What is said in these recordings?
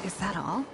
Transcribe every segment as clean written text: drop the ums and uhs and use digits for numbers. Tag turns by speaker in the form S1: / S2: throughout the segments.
S1: Is that all?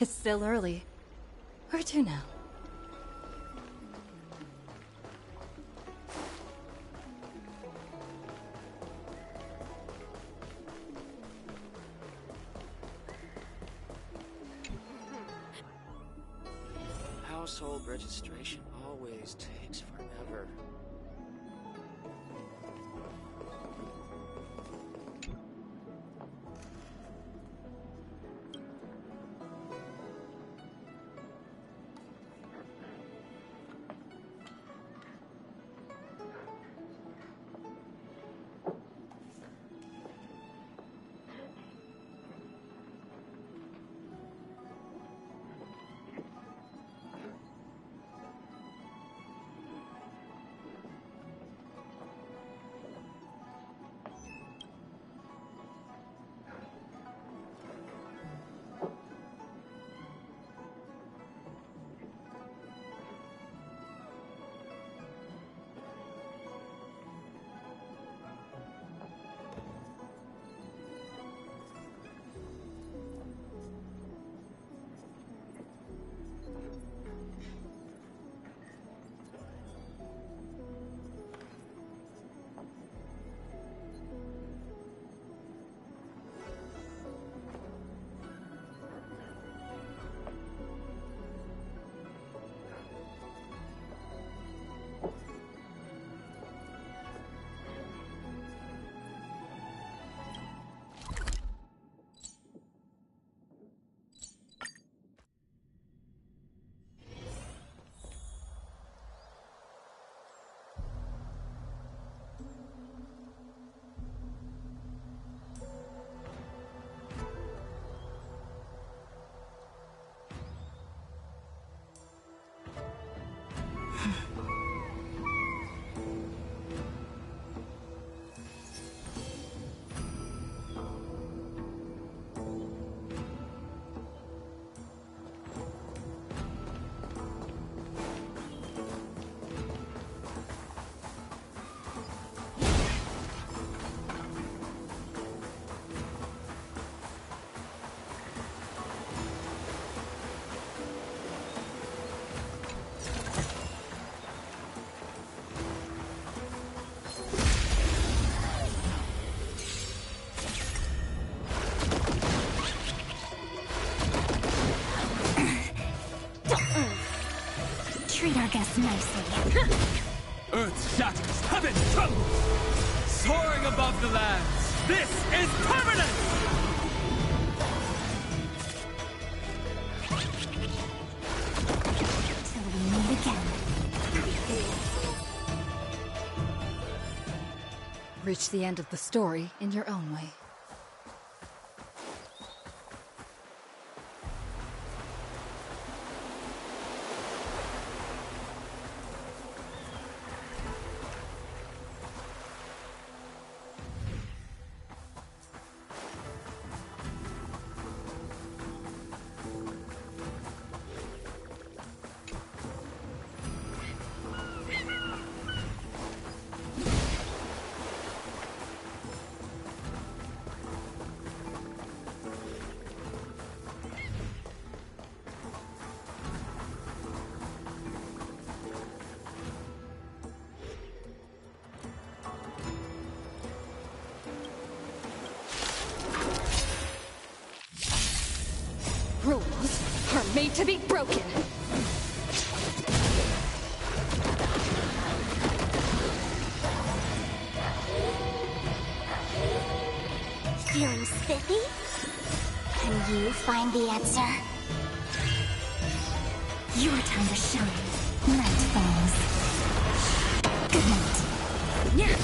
S1: It's still early. Where to now?
S2: household registration always takes forever.
S3: Treat our guests nicely.
S4: Earth shatters, heaven trembles! Soaring above the lands, this is permanent!
S3: Till we meet again.
S1: Reach the end of the story in your own way. Rules are made to be broken.
S3: Feeling spiffy? Can you find the answer? Your time to shine. Night falls. Good night. Yeah.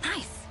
S3: Nice.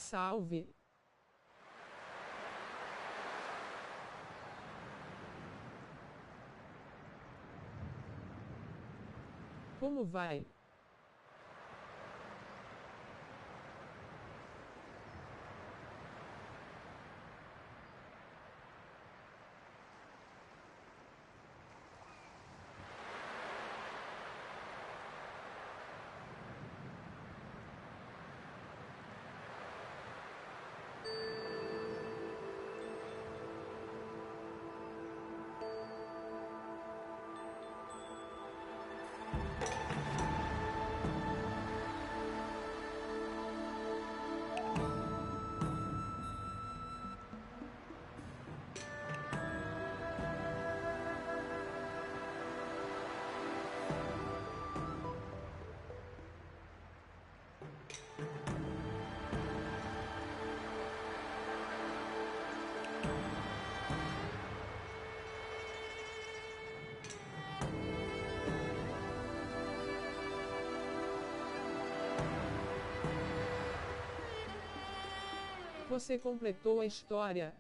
S5: Salve! Como vai? Você completou a história.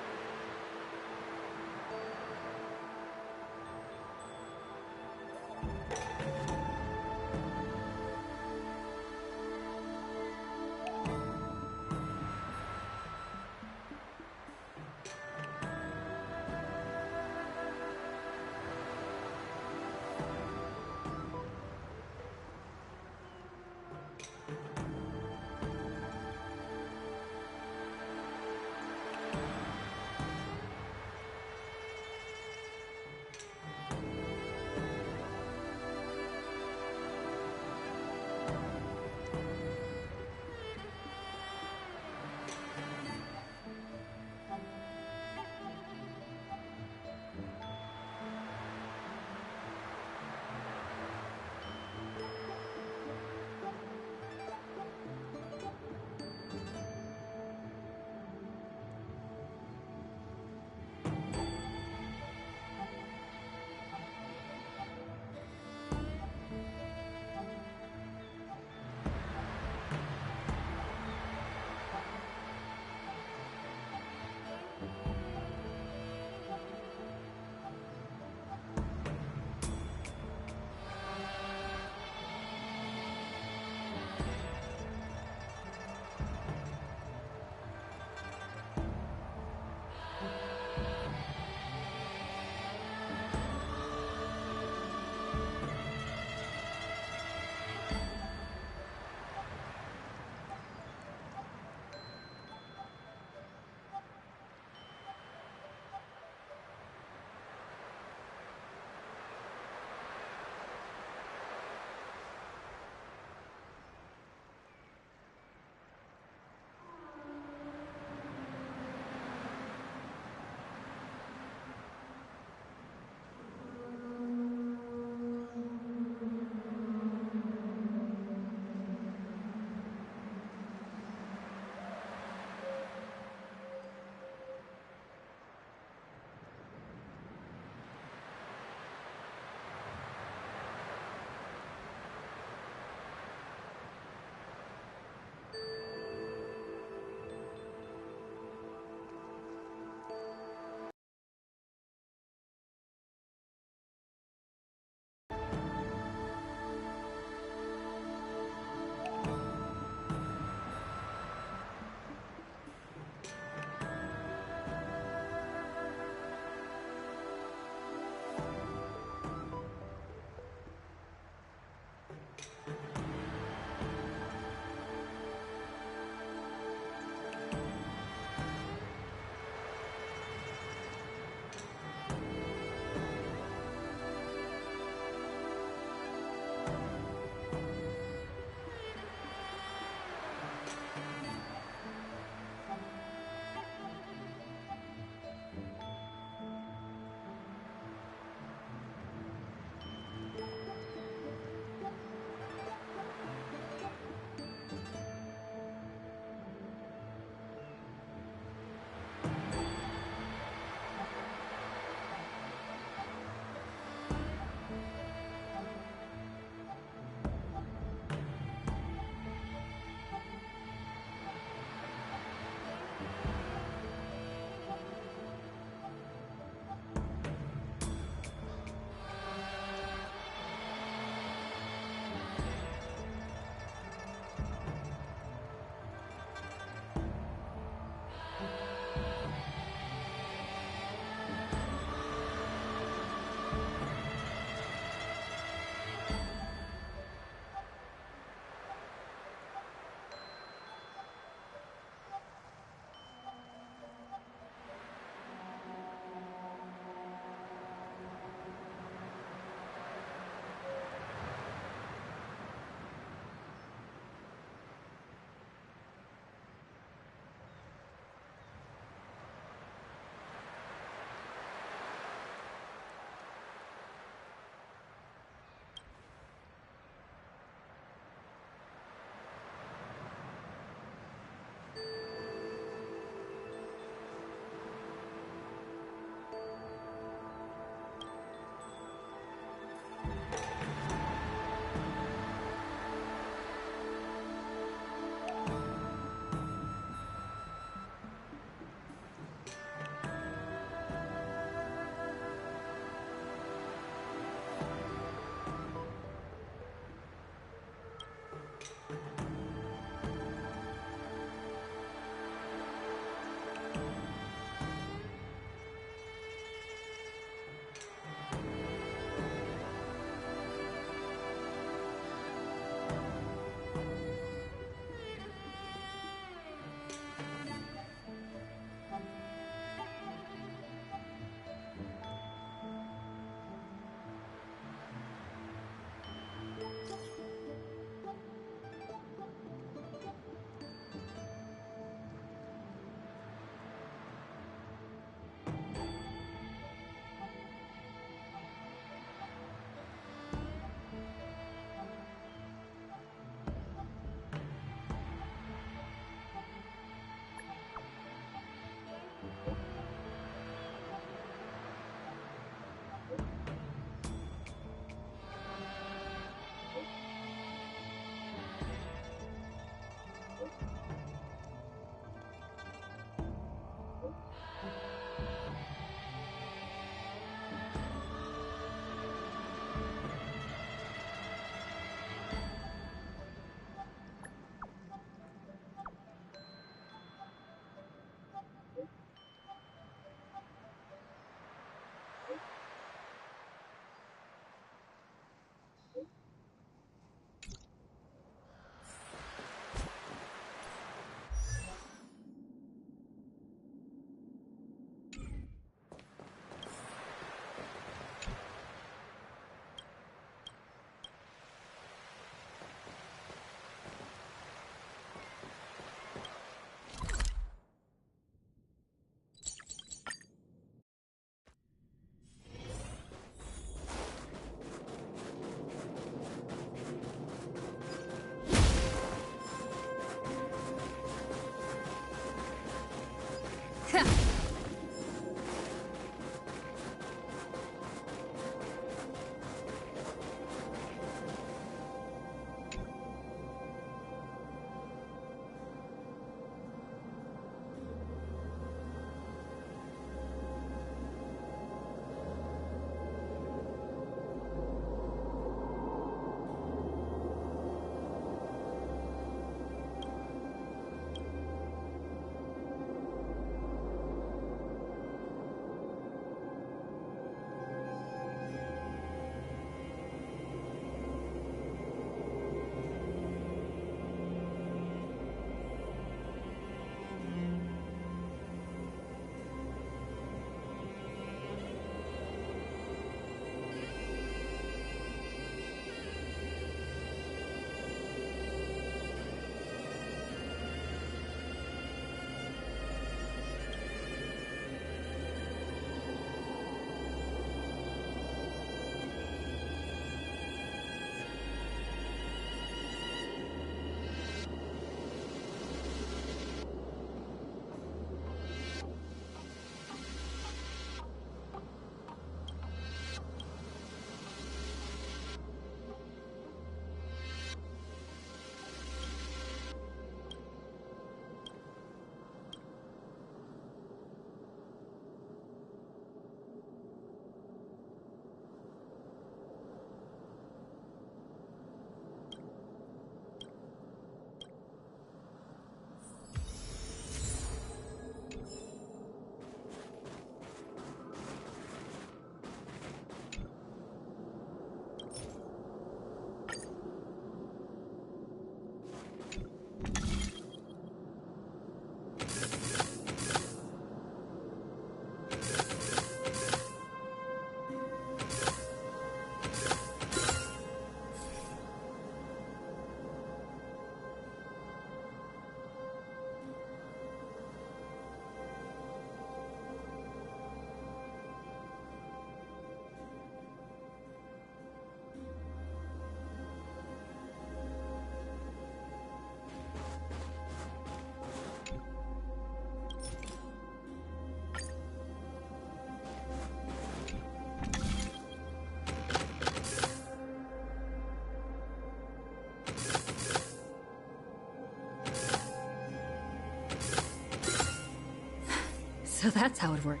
S1: So that's how it worked.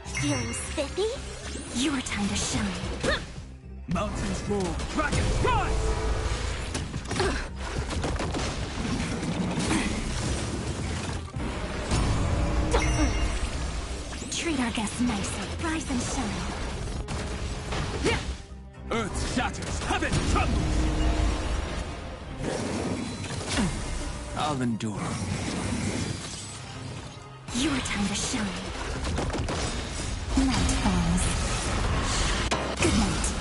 S3: Feeling spiffy? Your time to shine.
S4: Mountains roar, dragons rise!
S3: Treat our guests nicely. Rise and shine.
S4: Earth shatters, heaven trembles! I'll endure.
S3: Your time to shine. Night falls. Good night.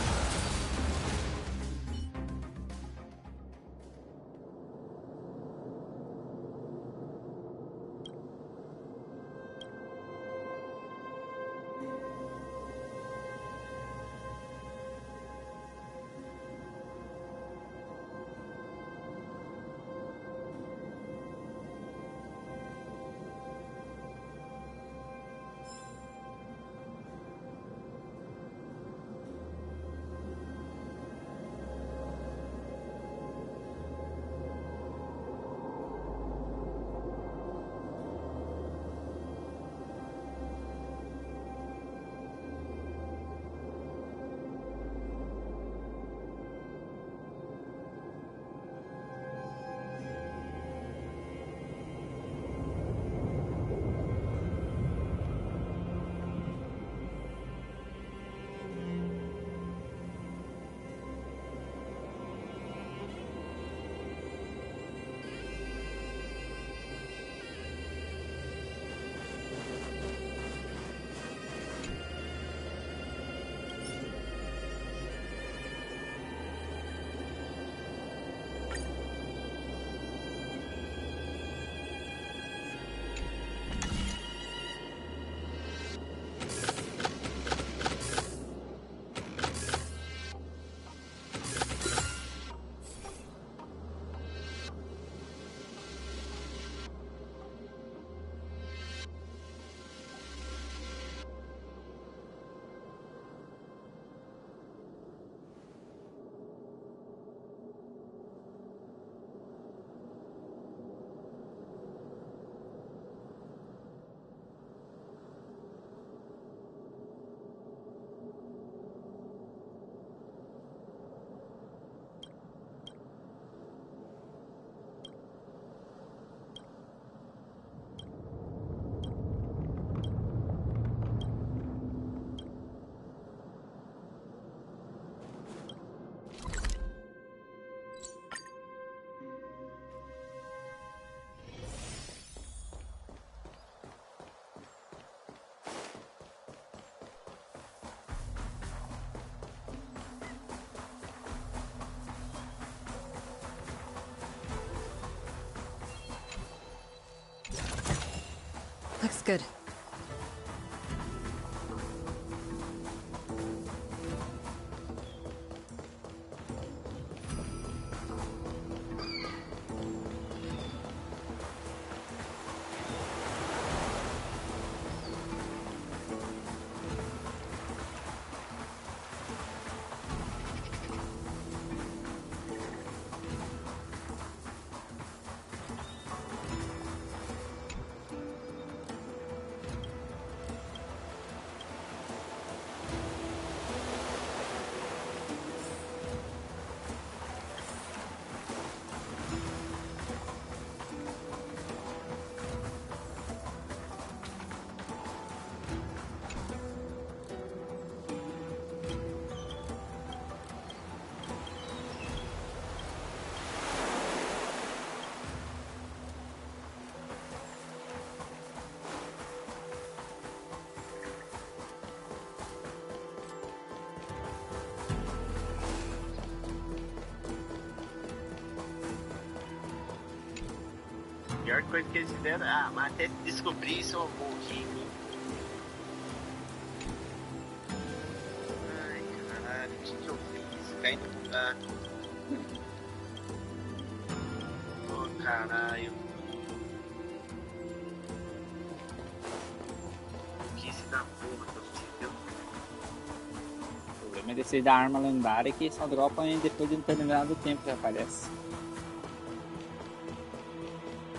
S1: Looks good.
S6: A pior coisa que eles fizeram, mas até descobrir isso eu morri. Ai, caralho, o que eu fiz? Caí no buraco. Oh, caralho. Que se dá porra, tô entendendo.
S7: O problema é desse da arma lendária que só dropa depois de um determinado tempo que aparece.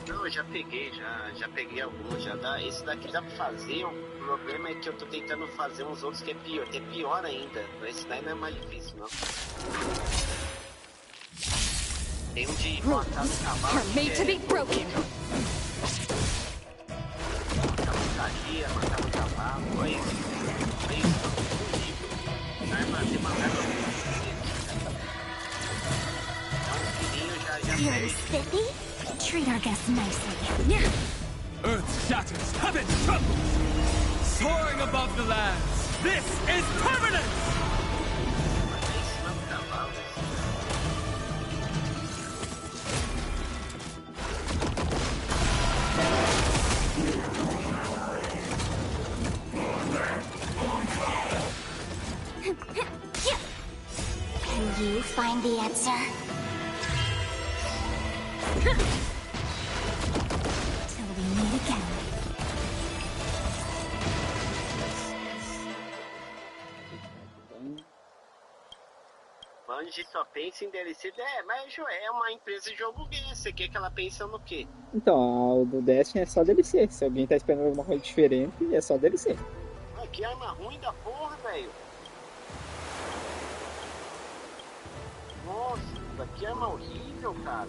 S6: Não, eu já peguei, já peguei alguns, já dá. Esse daqui dá pra fazer, o problema é que eu tô tentando fazer uns outros que é pior ainda. Esse daí não é mais difícil, não. Tem um de matar no cavalo.
S1: Are made to be broken.
S6: Matar no caria, matar no cavalo, olha isso. Olha isso, horrível. Arma demandada. Dá um filhinho, já
S3: You're
S6: perde.
S3: spiffy? Treat our guests nicely.
S4: Earth shatters, heaven trembles! Soaring above the lands, this is permanence!
S6: Matar em cima do cavalo.
S3: Can you find the answer? Till we meet again.
S6: Bungie só pensa em DLC. Mas é uma empresa de jogo game. Você quer que ela pense no quê?
S7: Então, o do Destiny é só DLC. Se alguém tá esperando alguma coisa diferente, é só DLC.
S6: Ah, que arma ruim da porra, velho. Nossa, que arma horrível, cara.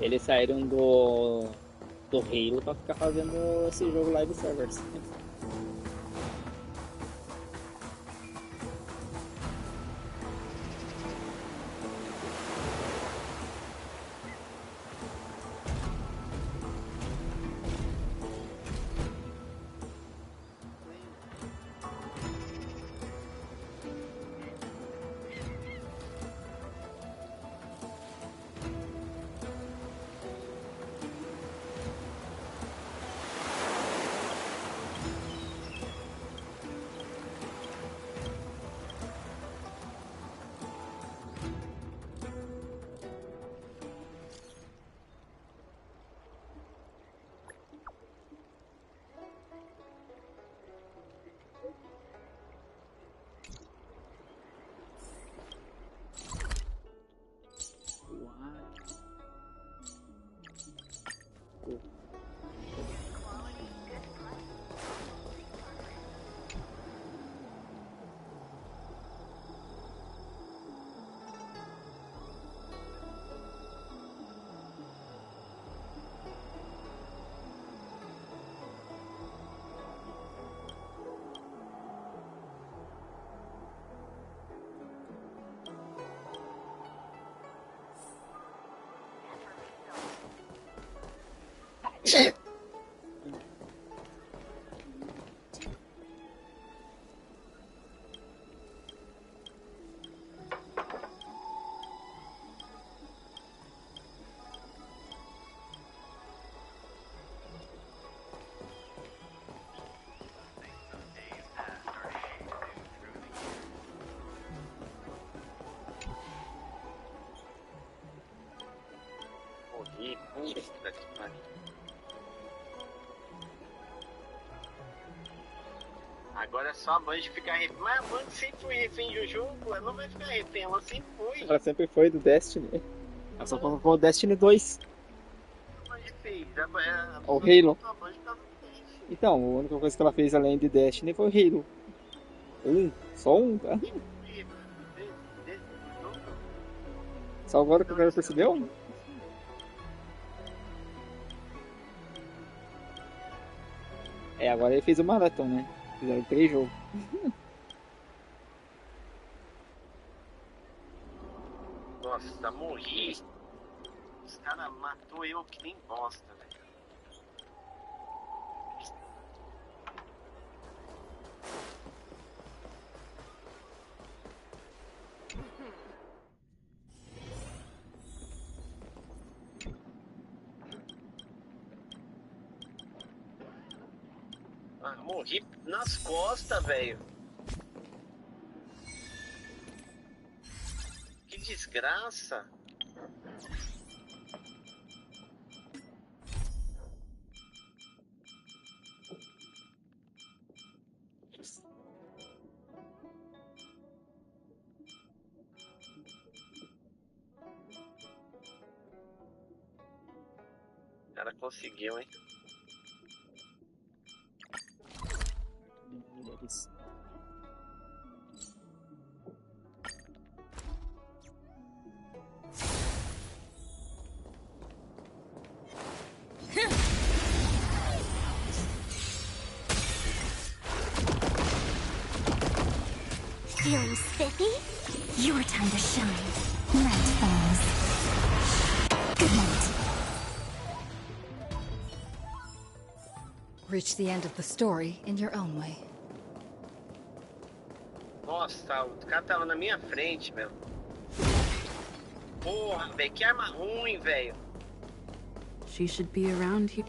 S7: Eles saíram do Halo pra ficar fazendo esse jogo live servers.
S6: Agora é só a Band ficar refém. Mas a Band sempre foi refém de um jogo, ela não vai ficar refém, ela sempre foi.
S7: Ela sempre foi do Destiny. Ela só colocou o Destiny 2.
S6: A Band fez.
S7: O Halo.
S6: A Band por causa do Destiny.
S7: Então, a única coisa que ela fez além de Destiny foi o Halo. Só um, tá? Só agora que o cara percebeu? É, agora ele fez o Marathon, né? Fizeram 3 jogos.
S6: Nossa, morri. Os caras matou eu que nem bosta, velho. Ah, morri nas costas, velho. Que desgraça. O cara conseguiu, hein?
S3: Feeling spiffy? Your time to shine. Night falls. Good night.
S1: Reach the end of the story in your own way.
S6: Nossa, o cara tava na minha frente, meu. Porra, velho, que arma ruim, velho.
S8: She should be around here.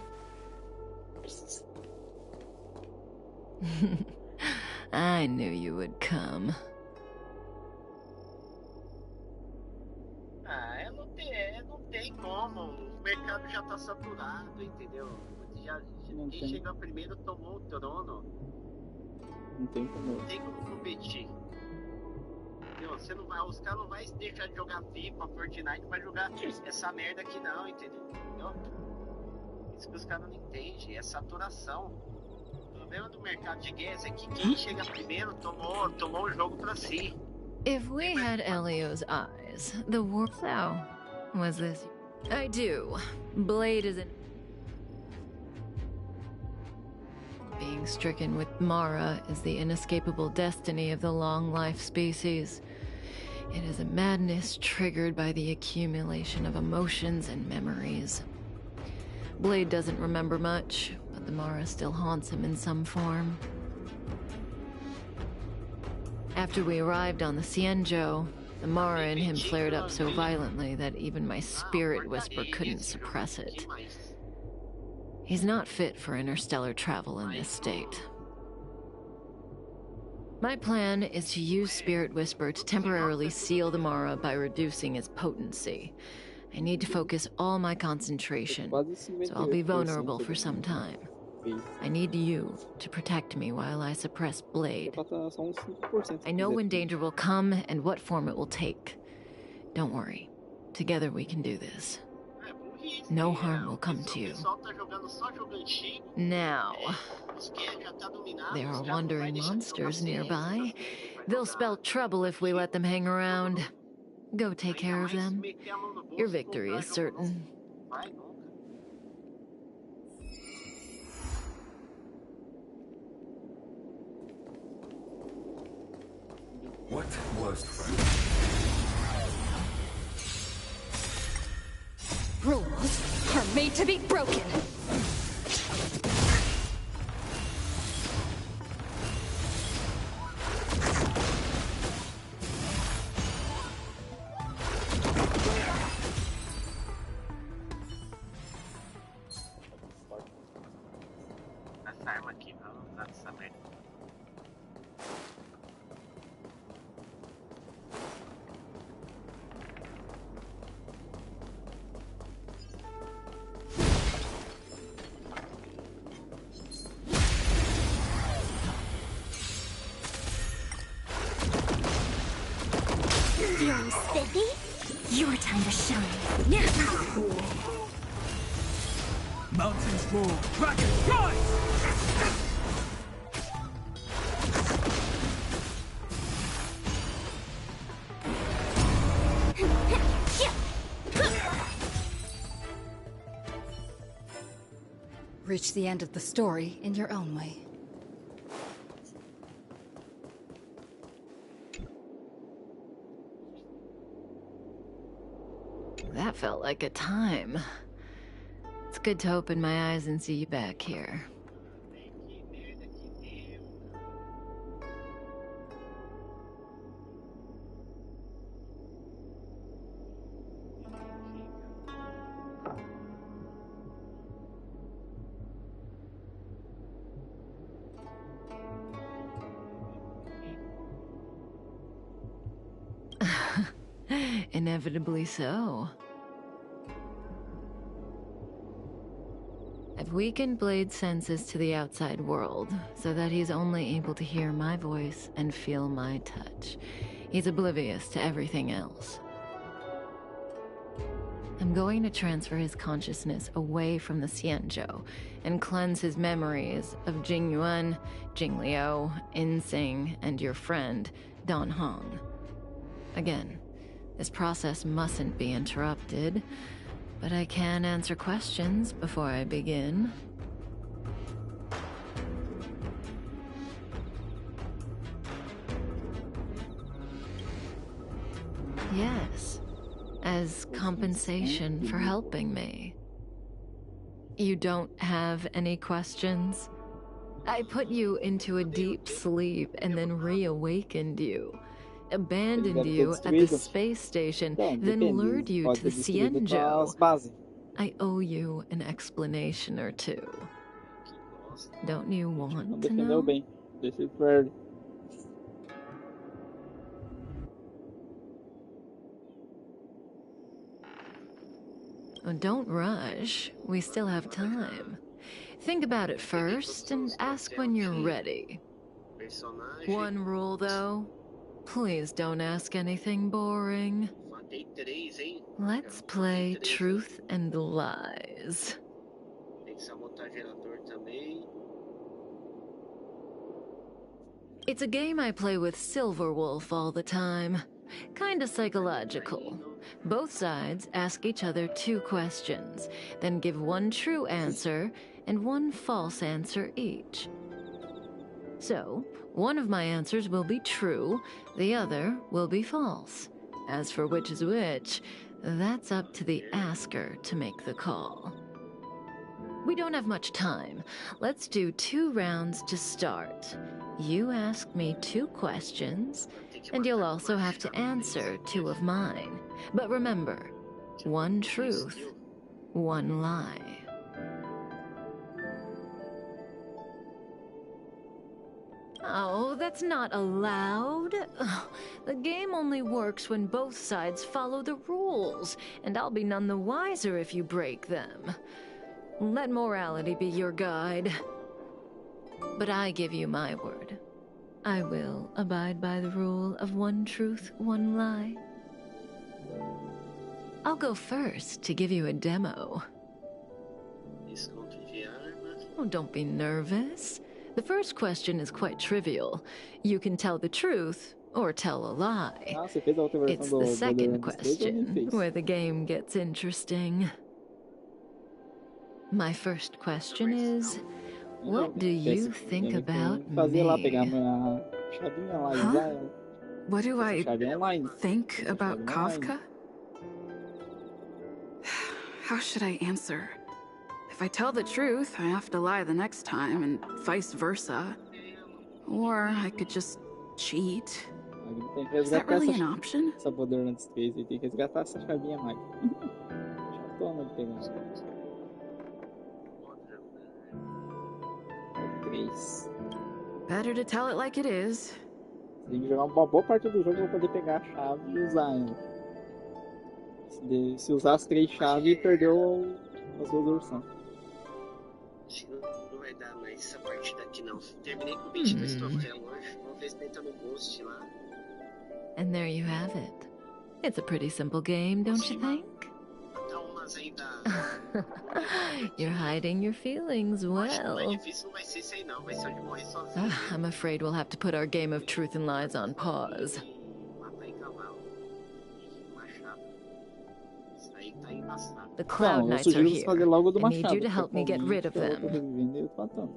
S9: I knew you would come.
S6: Ah, não tem como. O mercado já tá saturado, entendeu? Quem chegou primeiro tomou o trono.
S7: Não tem como.
S6: Não tem como competir. Entendeu? Você não vai, os caras não vão deixar de jogar FIFA, Fortnite pra jogar essa merda aqui não, entendeu? Isso que os caras não entendem, é saturação. O problema do mercado de games é que quem chega primeiro tomou o jogo pra si.
S9: If we had Elio's eyes, the war. So, was this? I do. Blade is in. Being stricken with Mara is the inescapable destiny of the long-life species. It is a madness triggered by the accumulation of emotions and memories. Blade doesn't remember much, but the Mara still haunts him in some form. After we arrived on the Cienjo, the Mara in him flared up so violently that even my spirit whisper couldn't suppress it. He's not fit for interstellar travel in this state. My plan is to use Spirit Whisper to temporarily seal the Mara by reducing its potency. I need to focus all my concentration, so I'll be vulnerable for some time. I need you to protect me while I suppress Blade. I know when danger will come and what form it will take. Don't worry. Together we can do this. No harm will come to you. Now, there are wandering monsters nearby. They'll spell trouble if we let them hang around. Go take care of them. Your victory is certain.
S10: What was
S1: Rules are made to be broken.
S6: Essa arma aqui, não usar essa merda.
S3: Ready? Your time to shine. Yeah.
S4: Mountains roar, dragons rise!
S1: Reach the end of the story in your own way.
S9: That felt like a time. It's good to open my eyes and see you back here. Inevitably so. I've weakened Blade's senses to the outside world, so that he's only able to hear my voice and feel my touch. He's oblivious to everything else. I'm going to transfer his consciousness away from the Xianzhou and cleanse his memories of Jingyuan, Jingliu, Insing, and your friend, Dan Hong. Again, this process mustn't be interrupted, but I can answer questions before I begin. Yes, as compensation for helping me. You don't have any questions? I put you into a deep sleep and then reawakened you. Abandoned you at the space station, then lured you to the Xianzhou. I owe you an explanation or two. Don't you want to know? Oh, don't rush. We still have time. Think about it first and ask when you're ready. One rule, though. Please don't ask anything boring. Let's play truth and lies. It's a game I play with Silverwolf all the time. Kinda psychological. Both sides ask each other 2 questions, then give one true answer and one false answer each. So, one of my answers will be true, the other will be false. As for which is which, that's up to the asker to make the call. We don't have much time. Let's do 2 rounds to start. You ask me 2 questions, and you'll also have to answer 2 of mine. But remember, 1 truth, 1 lie. Oh, that's not allowed. The game only works when both sides follow the rules, and I'll be none the wiser if you break them. Let morality be your guide. But I give you my word. I will abide by the rule of 1 truth, 1 lie. I'll go first to give you a demo. Oh, don't be nervous. The first question is quite trivial. You can tell the truth or tell a lie. It's the second question where the game gets interesting. My first question is, what do you think about me?
S8: Huh? What do I think about Kafka? How should I answer? If I tell the truth, I have to lie the next time, and vice versa. Or I could just cheat. Is that really an option? Better to tell it like it is.
S7: Tem que jogar uma boa parte do jogo pra poder pegar a chave e usar ela. Se usar as 3 chaves, perdeu as resoluções.
S6: Acho que não vai dar mais essa partida aqui não. Terminei com o bicho do troféu hoje. Vamos ver se tá no Ghost lá.
S9: And there you have it. It's a pretty simple game, don't you think?
S6: Até umas ainda.
S9: You're hiding your feelings
S6: Eu acho que o mais
S9: well.
S6: difícil não vai ser isso aí, não. Vai ser o de morrer sozinho.
S9: I'm afraid we'll have to put our game of truth and lies on pause.
S6: Matar em cavalo. Machado. Isso aí tá embaçado.
S9: The Cloud
S7: Não, eu
S9: Knights are
S7: sugiro você
S9: here.
S7: fazer logo do
S9: I need
S7: machado.
S9: you to help me get rid of
S7: que eu tô
S9: them.
S7: revivendo e eu tô matando.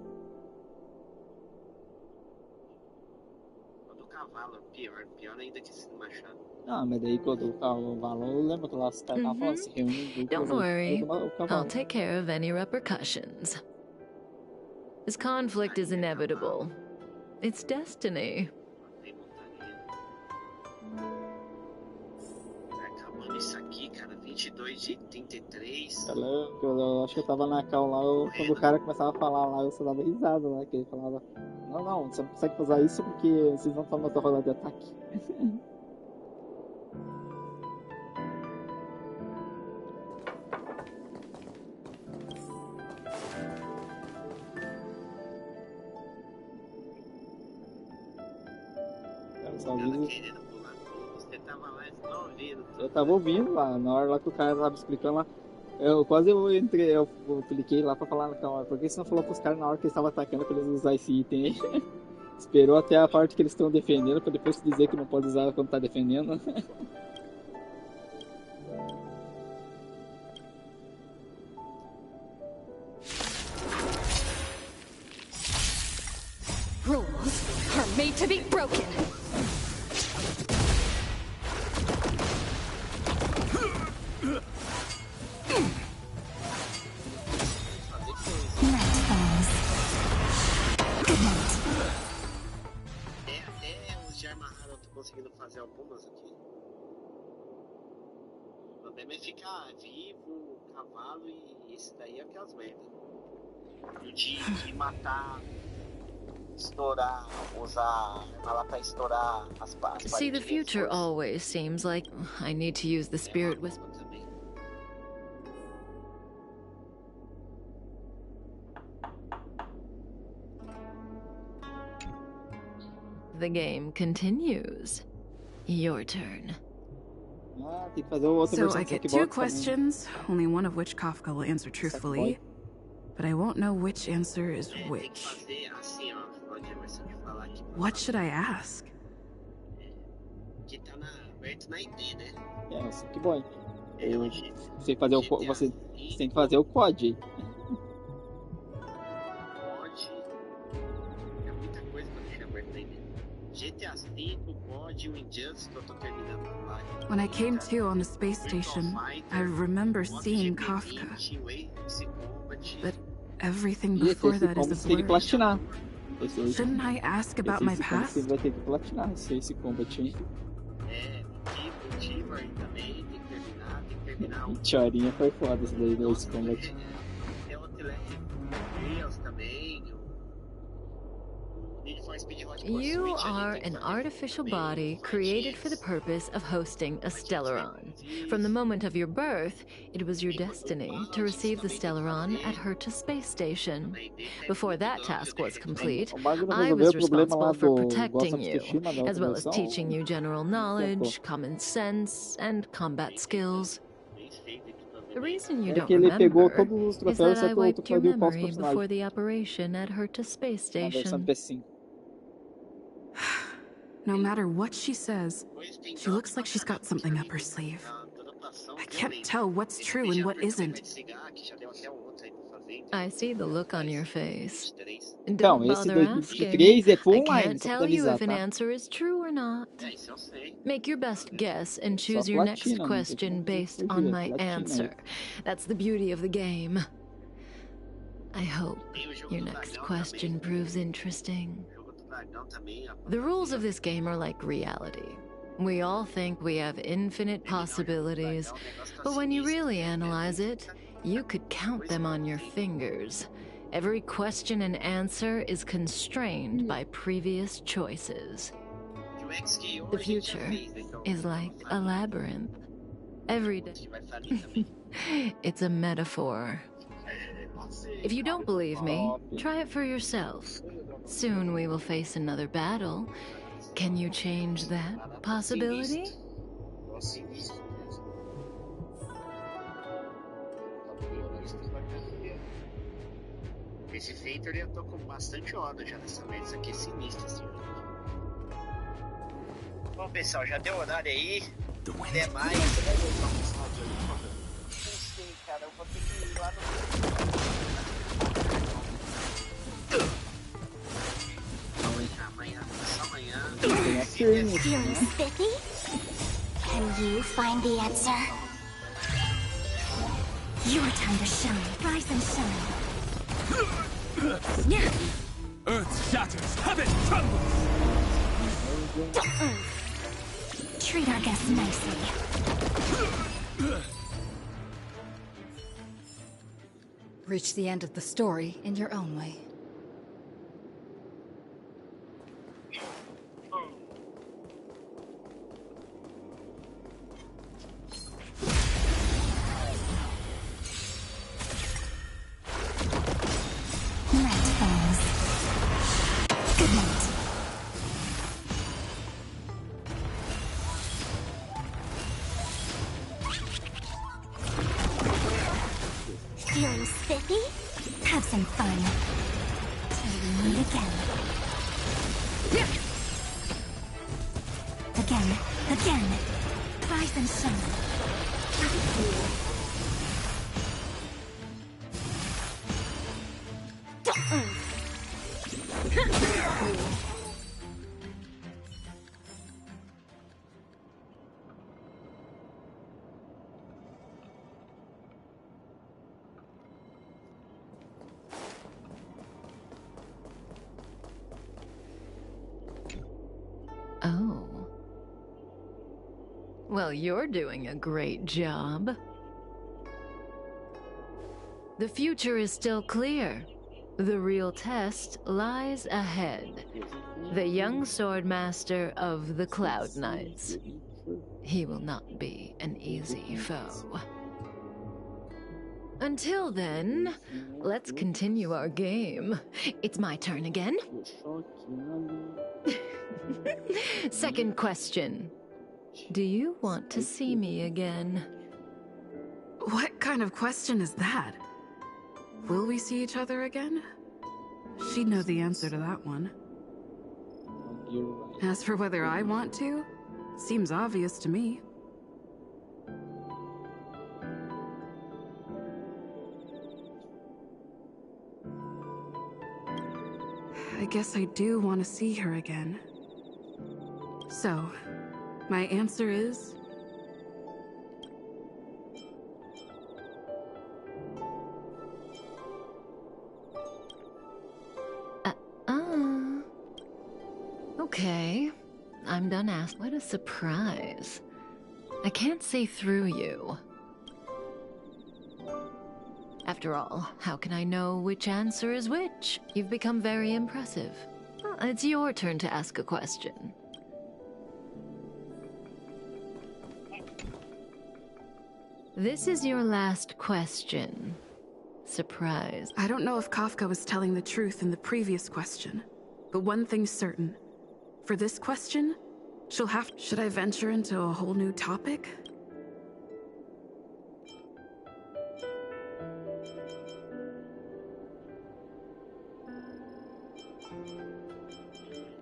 S6: O do cavalo é pior. Pior ainda que esse do machado.
S7: Ah, mas daí quando o cavalo, lembra que lá você tava falando, se reúne em
S9: Don't
S7: duplas,
S9: worry,
S7: o
S9: I'll
S7: cavalo.
S9: take care of any repercussions. This conflict is inevitable. It's destiny.
S6: Matei montaria. Vai acabando isso aqui, cara. 22 de 33.
S7: Eu acho que eu tava na cal lá, quando o cara começava a falar lá, eu só dava risada lá, que ele falava, não, você não consegue fazer isso porque vocês não estão na tua roda de ataque. Só aviso.
S6: Querendo pular tudo, você tava lá e não ouvindo.
S7: Eu tava ouvindo lá, na hora lá que o cara tava explicando lá. Eu entrei, eu cliquei lá pra falar, calma, por que você não falou pros caras na hora que eles estavam atacando pra eles usar esse item aí? Esperou até a parte que eles estão defendendo pra depois dizer que não pode usar quando tá defendendo.
S1: Rules are made to be broken.
S3: Night falls. Good night.
S6: Até os de amarrado eu tô conseguindo fazer algumas aqui. O problema é ficar vivo, cavalo e esse daí é aquelas merda. O de matar, estourar, usar a arma lá pra estourar as partes.
S9: See, the future always seems like I need to use the spirit whisper.
S6: Também.
S9: The game continues. Your turn.
S7: Ah, tem que fazer outra
S8: So
S7: versão
S8: I
S7: do
S8: get
S7: Sackboy
S8: two
S7: também.
S8: questions, only one of which Kafka will answer truthfully, but I won't know which answer is
S6: Tem que
S8: which.
S6: fazer assim, ó. Pode versão de falar aqui.
S8: What should I ask?
S6: Que tá aberto na ID, né?
S7: É, o Sackboy.
S6: É hoje.
S7: Você tem que fazer você tem que fazer o COD aí.
S6: COD. É muita coisa pra deixar aberto na ID. GTA V, COD, o Injustice que eu tô terminando lá.
S8: When I came to on the space station, I remember seeing Kafka, but everything
S7: E esse
S8: before that
S7: combo
S8: is a
S7: você tem que
S8: blur.
S7: platinar. Esse aí,
S8: Shouldn't I ask about my
S7: esse
S8: past?
S7: você vai ter que platinar esse combat aí.
S6: É, o Tiver também tem que terminar.
S7: Tchorinha foi foda esse daí, esse combat.
S6: Tem o Wheels também.
S9: You are an artificial body created for the purpose of hosting a Stellaron. From the moment of your birth, it was your destiny to receive the Stellaron at Herta Space Station. Before that task was complete, I was responsible for protecting you, as well as teaching you general knowledge, common sense, and combat skills. The reason you don't remember is that I wiped your memory before the operation at Herta Space Station.
S8: No matter what she says, she looks like she's got something up her sleeve. I can't tell what's true and what isn't.
S9: I see the look on your face.
S7: Então,
S9: Don't
S7: esse
S9: bother
S7: 2023 é full
S9: I
S7: online,
S9: can't
S7: só pra
S9: tell you
S7: avisar,
S9: if an
S7: tá?
S9: answer is true or not. Make your best guess and choose
S7: Só
S9: your next
S7: platina, não tem
S9: question
S7: como
S9: based
S7: fugir,
S9: on
S7: é
S9: my
S7: platina.
S9: answer. That's the beauty of the game. I hope your next question proves interesting. The rules of this game are like reality. We all think we have infinite possibilities, but when you really analyze it, you could count them on your fingers. Every question and answer is constrained by previous choices. The future is like a labyrinth. Every day. It's a metaphor. If you don't believe me, try it for yourself. Soon we will face another battle. Can you change that possibility?
S6: Só sinistro mesmo. Antagonistas da carreira. Esse Fator eu tô com bastante ódio já dessa vez. Isso aqui é sinistro esse jogo. Bom, pessoal, já deu horário aí. Até mais. Você vai voltar um estádio aí, mano? Não sei, cara. Eu vou ter que ir lá no. Amanhã.
S3: Feeling spiffy? Can you find the answer? Your time to shine. Rise and shine.
S4: Earth shatters, heaven trembles!
S3: Treat our guests nicely.
S1: Reach the end of the story in your own way.
S3: Night falls. Good night. Feeling spiffy? Have some fun. Till we meet again. Again. Rise and shine.
S9: Oh. Well, you're doing a great job. The future is still clear. The real test lies ahead. The young swordmaster of the Cloud Knights. He will not be an easy foe. Until then, let's continue our game. It's my turn again. Second question. Do you want to see me again?
S8: What kind of question is that? Will we see each other again? She'd know the answer to that one. As for whether I want to, seems obvious to me. I guess I do want to see her again. So, my answer is...
S9: Okay. I'm done asking. What a surprise. I can't see through you. After all, how can I know which answer is which? You've become very impressive. It's your turn to ask a question. This is your last question. Surprise.
S8: I don't know if Kafka was telling the truth in the previous question, but one thing's certain. For this question, she'll have... Should I venture into a whole new topic?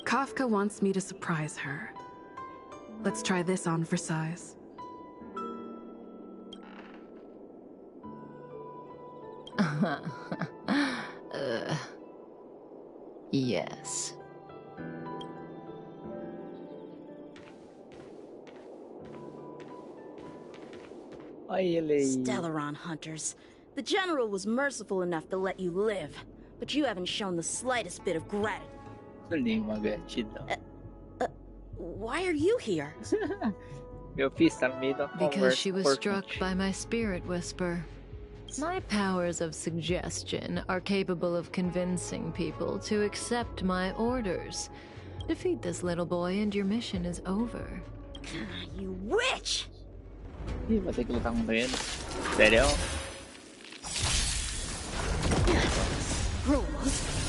S8: Kafka wants me to surprise her. Let's try this on for size.
S9: Yes.
S11: Stellaron hunters. The General was merciful enough to let you live, but you haven't shown the slightest bit of gratitude. Why are you here?
S9: Because she was struck by my spirit whisper. My powers of suggestion are capable of convincing people to accept my orders. Defeat this little boy and your mission is over.
S11: You witch!
S1: Rules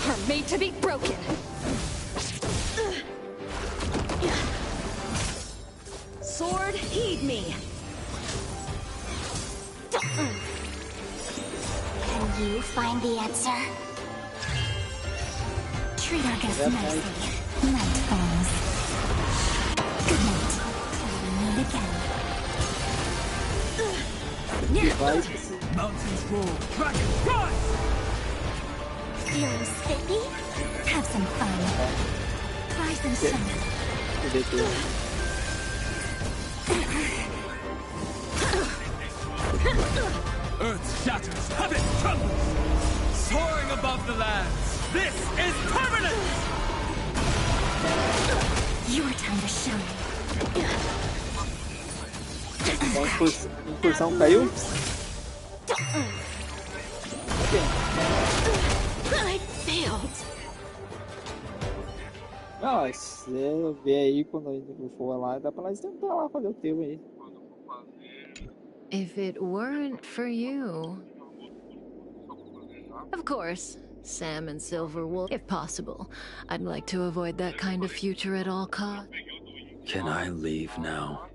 S1: are made to be broken.
S11: Sword heat! Leave me!
S3: Can you find the answer? Treat our guests nicely. Night falls. Good night. Till we meet again.
S4: Mountains roar, dragons rise!
S3: Feeling spiffy? Have some fun. Rise and shine.
S4: Earth shatters, heaven trembles! Soaring above the lands, this is permanent!
S3: Your time to shine.
S7: Incursão caiu?
S3: I failed.
S7: Não, se você ver aí quando a gente for lá, dá pra nós tentar lá fazer o teu aí.
S9: If it weren't for you... Of course, Sam and Silver will, if possible. I'd like to avoid that kind of future at all costs.
S10: Can I leave now?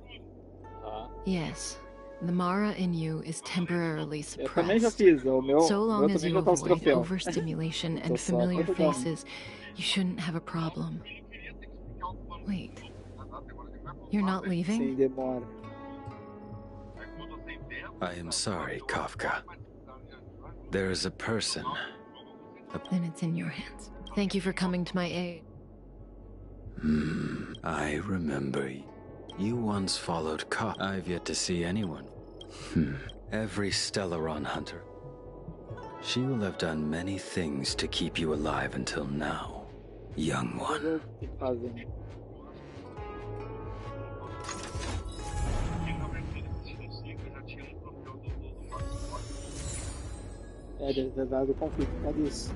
S9: Yes. The Mara in you is temporarily
S7: Eu também já
S9: suppressed.
S7: fiz, o meu,
S9: So long as
S7: também
S9: you
S7: já tá os
S9: avoid
S7: troféus.
S9: overstimulation
S7: Tô
S9: and
S7: só
S9: familiar
S7: procurando.
S9: faces, you shouldn't have a problem. Wait. You're not leaving?
S7: Sem demora.
S10: I am sorry, Kafka. There is a person.
S9: Then it's in your hands. Thank you for coming to my aid.
S10: I remember. You once followed I've yet to see anyone. Every Stellaron hunter. She will have done many things to keep you alive until now, young one.
S7: É, deve ter dado conflito por causa disso.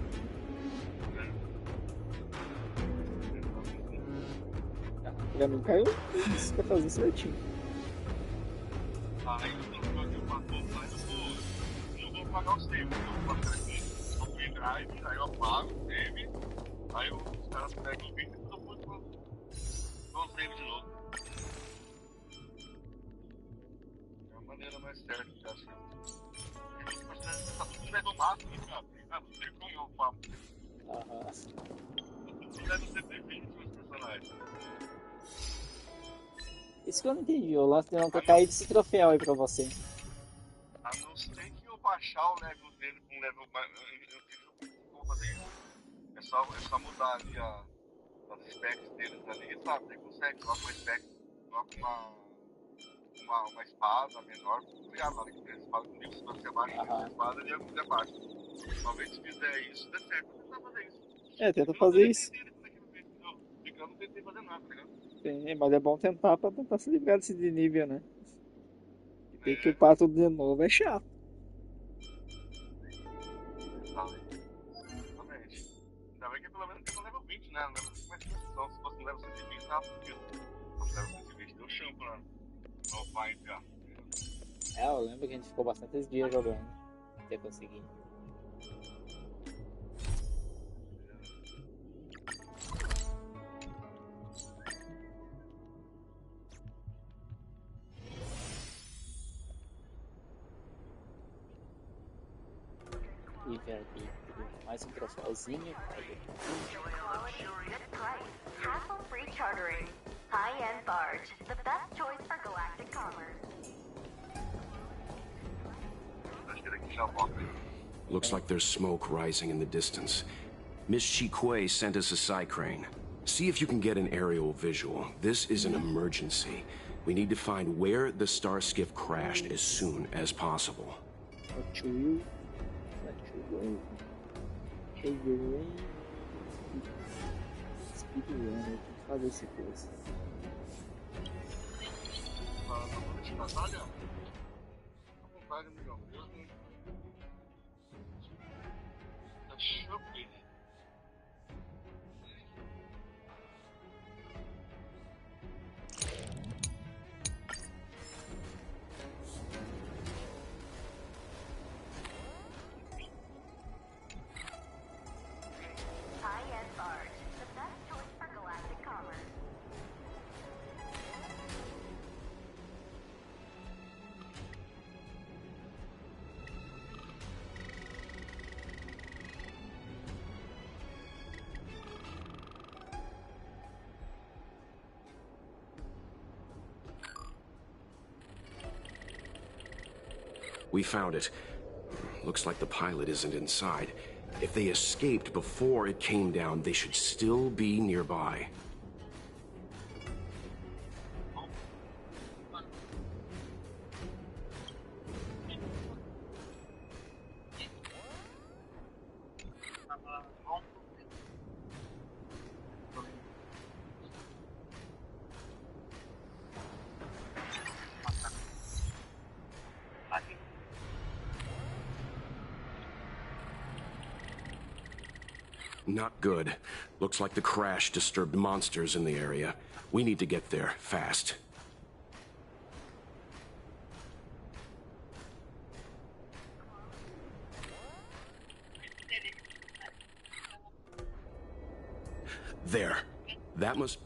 S7: Pra mim caiu isso pra fazer certinho.
S12: Aí eu tenho que fazer uma coisa, mas eu vou pagar os saves. Eu vou fazer aqui, no pendrive, aí eu apago o save, aí os caras pegam o vídeo e eu vou o save de novo. É a maneira mais certa que eu acho. Tá tudo level máximo, cara. Ah, não sei como eu falo. Tudo level 120 os personagens.
S7: Isso que eu não entendi, o lance de não ter caído esse troféu aí pra você.
S12: A não ser que eu baixar o level dele com um level mais. Eu vou fazer isso. É só mudar ali as specs deles ali, sabe? Você consegue colocar uma spec, coloca uma espada menor, obrigado, na hora que tem a espada comigo, se você abaixa a espada, ele é baixo. Talvez se fizer isso, dê certo, vou tentar fazer isso.
S7: É, tenta fazer isso.
S12: Eu não tentei fazer nada, tá ligado?
S7: Sim, mas é bom tentar pra tentar se livrar desse nível, né? E ter que upar tudo de novo é chato.
S12: Exatamente. Ainda bem que pelo menos tem no level 20, né? Level 20 mais então, se fosse no level 120, tava fudido. No level 120 deu chão pra upar e já.
S7: É, eu lembro que a gente ficou bastantes dias jogando até conseguir. E verdade, mais um troféuzinho.
S13: Hassle-free chartering. High-end barge. The best choice for galactic commerce.
S14: Looks like there's smoke rising in the distance. Miss Chikwe sent us a psi crane. See if you can get an aerial visual. This is an emergency. We need to find where the star skiff crashed as soon as possible.
S7: Speedrunner, fazer esse coisa.
S13: High-end barge. The best choice for galactic commerce.
S14: We found it. Looks like the pilot isn't inside. If they escaped before it came down, they should still be nearby. Not good. Looks like the crash disturbed monsters in the area. We need to get there, fast. There. That must...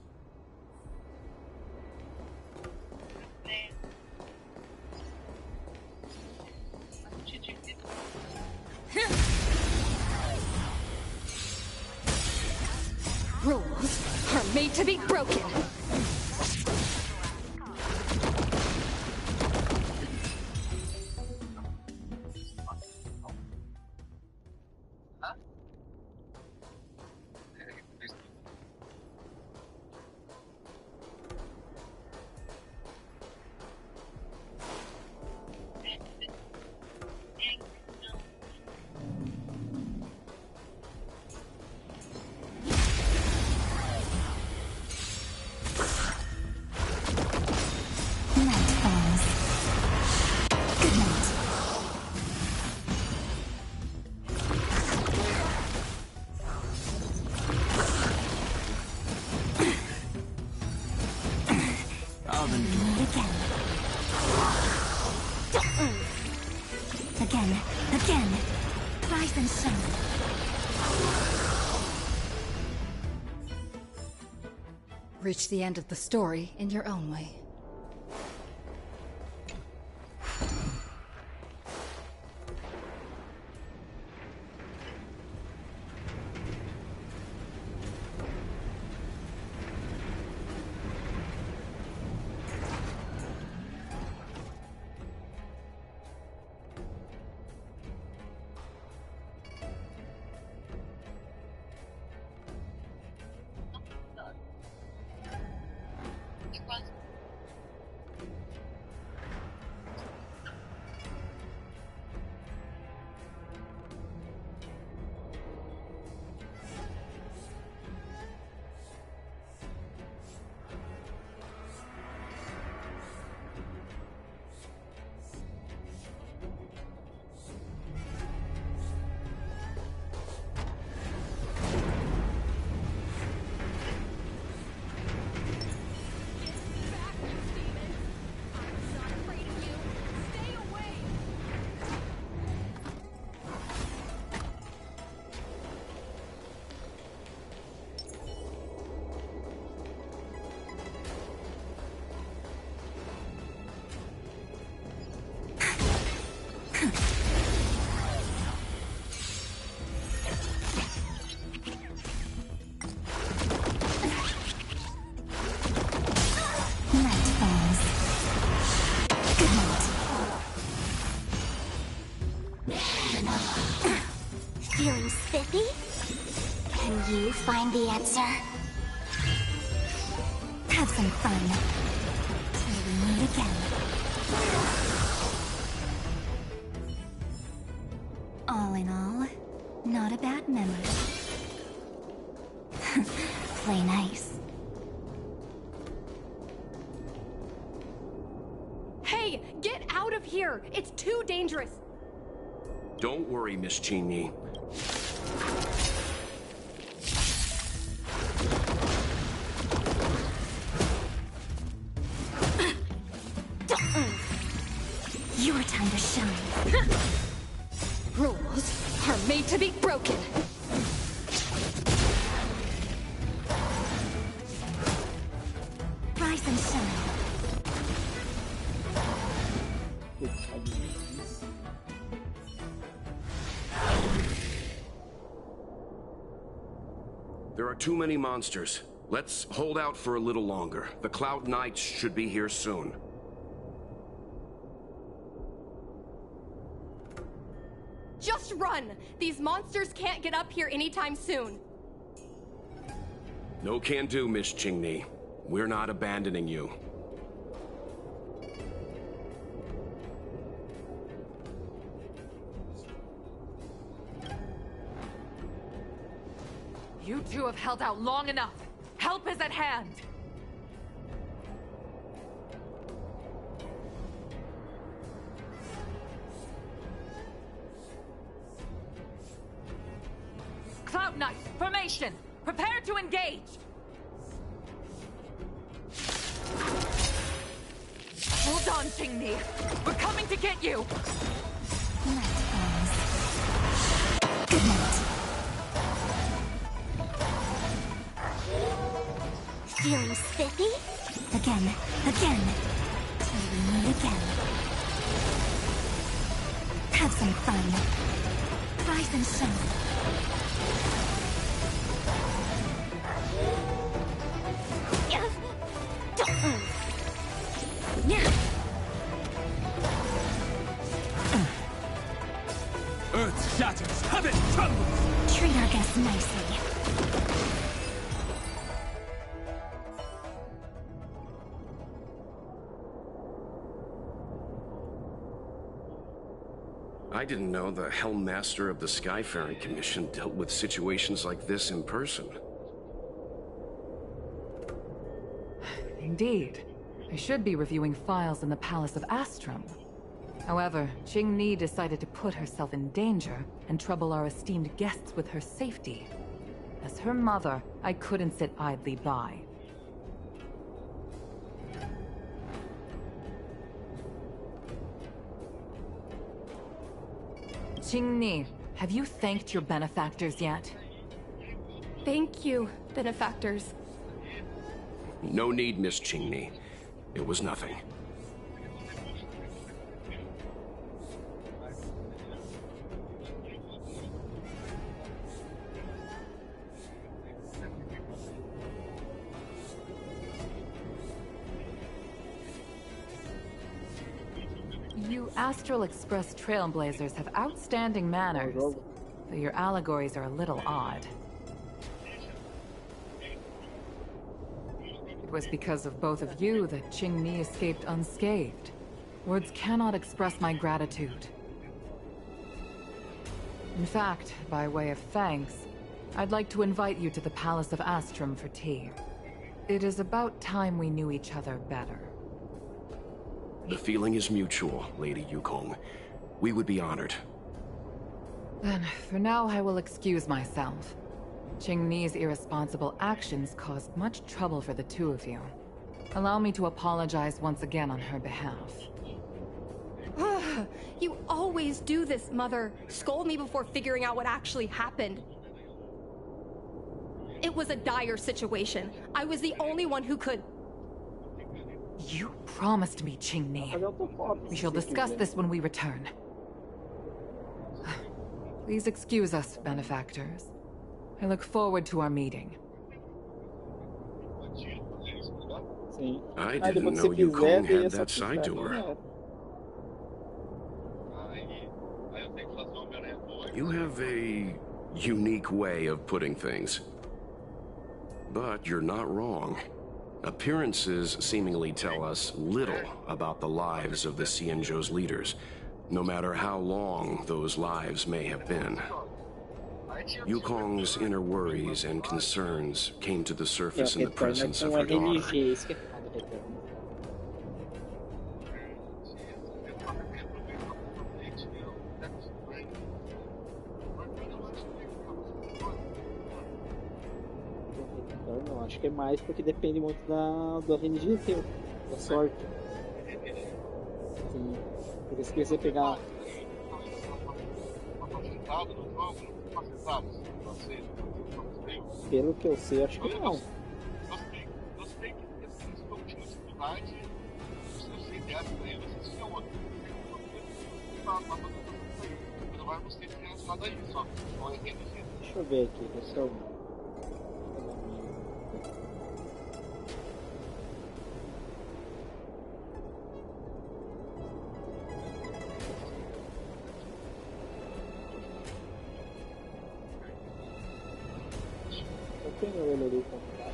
S1: Rules are made to be broken.
S3: Again. Rise and shine.
S1: Reach the end of the story in your own way.
S3: Feeling spiffy? Can you find the answer? Have some fun. Till we meet again. All in all, not a bad memory. Play nice.
S15: Hey, get out of here! It's too dangerous!
S14: Don't worry, Miss Genie.
S3: Your time to shine.
S1: Rules are made to be broken.
S3: Rise and shine.
S14: There are too many monsters. Let's hold out for a little longer. The Cloud Knights should be here soon.
S15: run! These monsters can't get up here anytime soon.
S14: No can do, Miss Qingni. We're not abandoning you.
S16: You two have held out long enough. Help is at hand. Cloud Knight, formation! Prepare to engage! Hold on, Qingni. We're coming to get you!
S3: Good night. Feeling spiffy? Again. Till we meet again. Have some fun. Rise and shine.
S4: Earth shatters, heaven trembles!
S3: Treat our guests nicely.
S14: I didn't know the Helm Master of the Skyfaring Commission dealt with situations like this in person.
S16: Indeed. I should be reviewing files in the Palace of Astrum. However, Qingni decided to put herself in danger and trouble our esteemed guests with her safety. As her mother, I couldn't sit idly by. Qingni, have you thanked your benefactors yet?
S15: Thank you, benefactors.
S14: No need, Miss Qingni. It was nothing.
S16: You Astral Express Trailblazers have outstanding manners, though your allegories are a little odd. It was because of both of you that Qingni escaped unscathed. Words cannot express my gratitude. In fact, by way of thanks, I'd like to invite you to the Palace of Astrum for tea. It is about time we knew each other better.
S14: The feeling is mutual, Lady Yukong. We would be honored.
S16: Then, for now, I will excuse myself. Qingni's irresponsible actions caused much trouble for the two of you. Allow me to apologize once again on her behalf.
S15: You always do this, Mother. Scold me before figuring out what actually happened. It was a dire situation. I was the only one who could...
S16: You promised me, Qingni. We shall discuss this when we return. Please excuse us, benefactors. I look forward to our meeting.
S14: I didn't know Yukong had that side to her. You have a unique way of putting things. But you're not wrong. Appearances seemingly tell us little about the lives of the Xianzhou's leaders, no matter how long those lives may have been. Yukong's inner worries and concerns came to the surface in the presence of her daughter.
S7: Não, acho que é mais porque depende muito da RNG teu, da sorte. Sim. Porque se você pegar. Pelo que eu sei, acho que não.
S12: Gostei que esse jogo tinha dificuldade. Eu sei dessa daí, eu não sei se tinha outra. Mas agora eu gostei de ter lançado aí, só.
S7: Deixa eu ver aqui, pessoal. tem o Elorei como cara.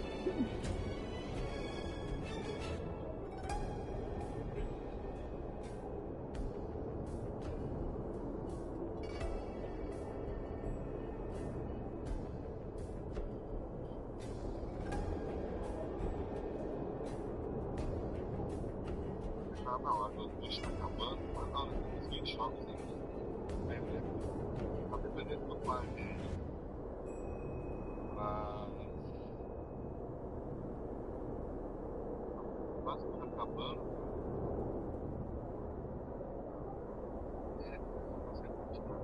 S12: Tá na hora, o bicho tá acabando, tá na hora dos 20 jogos ainda. Aí, né? Tá dependendo do pai dele. Mas. Quase tudo acabando. É, você continua.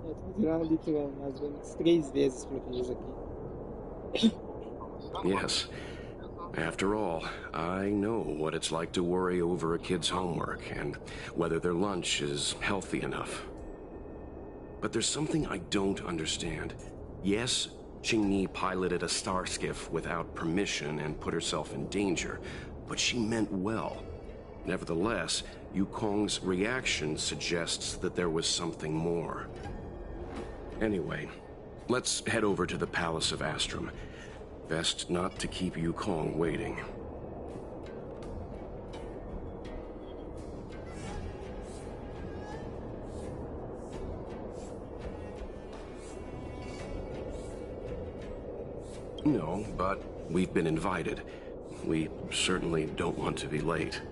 S7: Eu tô virando literalmente mais ou menos 3 vezes por mês aqui.
S14: Yes. After all, I know what it's like to worry over a kid's homework and whether their lunch is healthy enough. But there's something I don't understand. Yes, Qingni piloted a star skiff without permission and put herself in danger, but she meant well. Nevertheless, Yukong's reaction suggests that there was something more. Anyway, let's head over to the Palace of Astrum. Best not to keep Yukong waiting. No, but we've been invited. We certainly don't want to be late.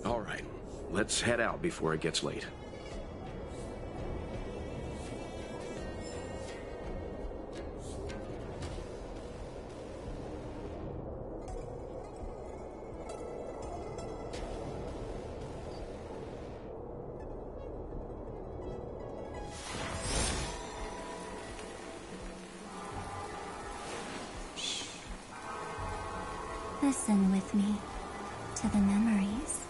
S14: All right, let's head out before it gets late.
S3: Listen with me to the memories.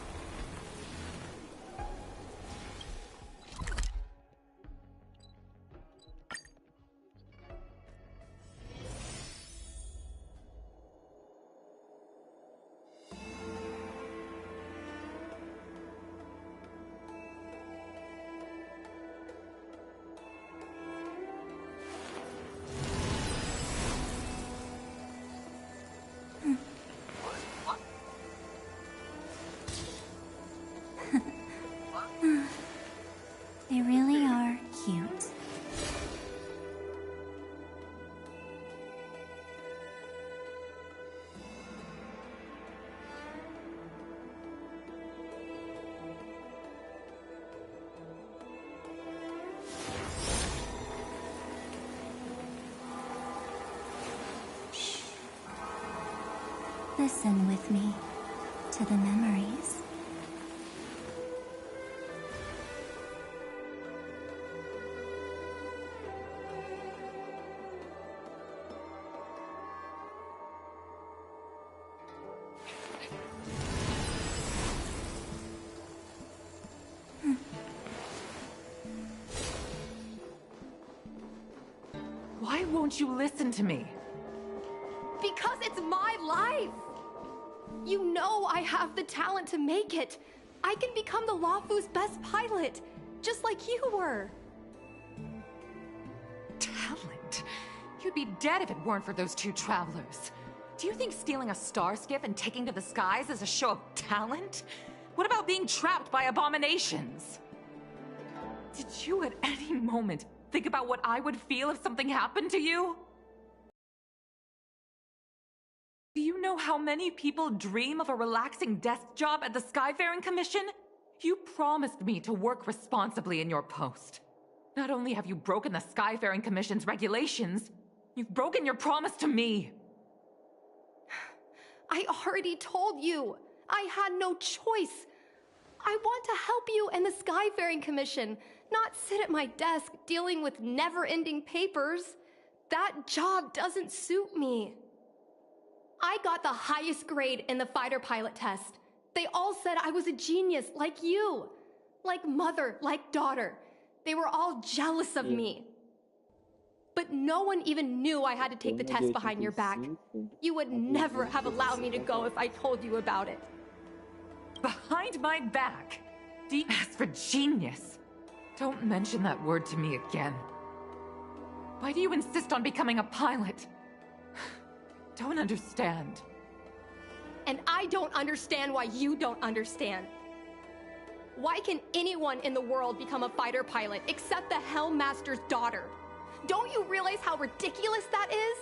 S3: They really are cute. Shh. Listen with me to the memories.
S16: Why won't you listen to me?
S15: Because it's my life! You know I have the talent to make it. I can become the Luofu's best pilot, just like you were.
S16: Talent? You'd be dead if it weren't for those two travelers. Do you think stealing a star skiff and taking to the skies is a show of talent? What about being trapped by abominations? Did you at any moment think about what I would feel if something happened to you? Do you know how many people dream of a relaxing desk job at the Skyfaring Commission? You promised me to work responsibly in your post. Not only have you broken the Skyfaring Commission's regulations, you've broken your promise to me.
S15: I already told you. I had no choice. I want to help you and the Skyfaring Commission, not sit at my desk dealing with never-ending papers. That job doesn't suit me. I got the highest grade in the fighter pilot test. They all said I was a genius, like you. Like mother, like daughter. They were all jealous of me. But no one even knew I had to take the test behind your back. You would never have allowed me to go if I told you about it.
S16: Behind my back? As for genius, Don't mention that word to me again. Why do you insist on becoming a pilot? Don't understand.
S15: And I don't understand why you don't understand. Why can anyone in the world become a fighter pilot except the Helmmaster's daughter? Don't you realize how ridiculous that is?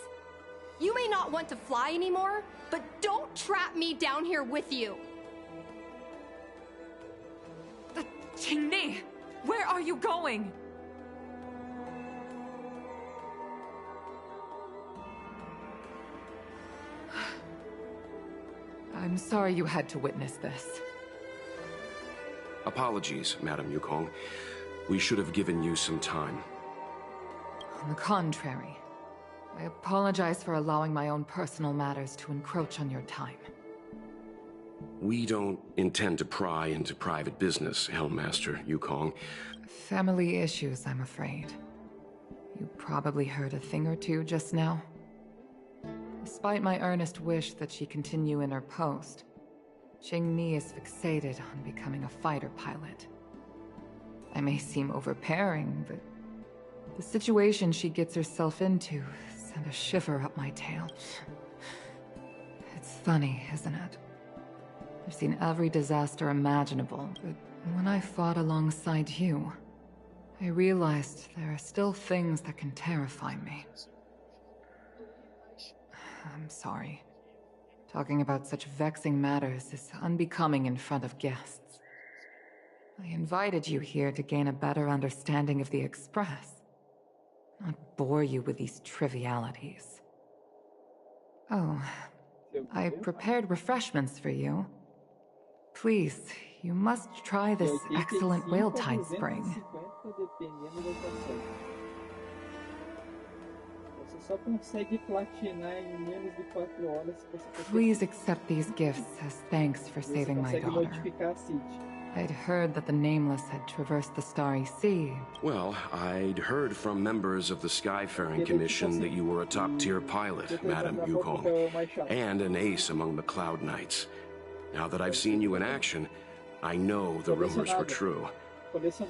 S15: You may not want to fly anymore, but don't trap me down here with you.
S16: Qingni, where are you going? I'm sorry you had to witness this.
S14: Apologies, Madam Yukong. We should have given you some time.
S16: On the contrary, I apologize for allowing my own personal matters to encroach on your time.
S14: We don't intend to pry into private business, Helmmaster Yukong.
S16: Family issues, I'm afraid. You probably heard a thing or two just now. Despite my earnest wish that she continue in her post, Qingni is fixated on becoming a fighter pilot. I may seem overbearing, but the situation she gets herself into sent a shiver up my tail. It's funny, isn't it? I've seen every disaster imaginable, but when I fought alongside you, I realized there are still things that can terrify me. I'm sorry. Talking about such vexing matters is unbecoming in front of guests. I invited you here to gain a better understanding of the Express, not bore you with these trivialities. Oh, I prepared refreshments for you. Please, you must try this excellent whale tide spring. Please accept these gifts as thanks for saving my daughter. I'd heard that the Nameless had traversed the Starry Sea.
S14: Well, I'd heard from members of the Skyfaring Commission that you were a top-tier pilot, Madam Yukong, and an ace among the Cloud Knights. Now that I've seen you in action, I know the rumors were true.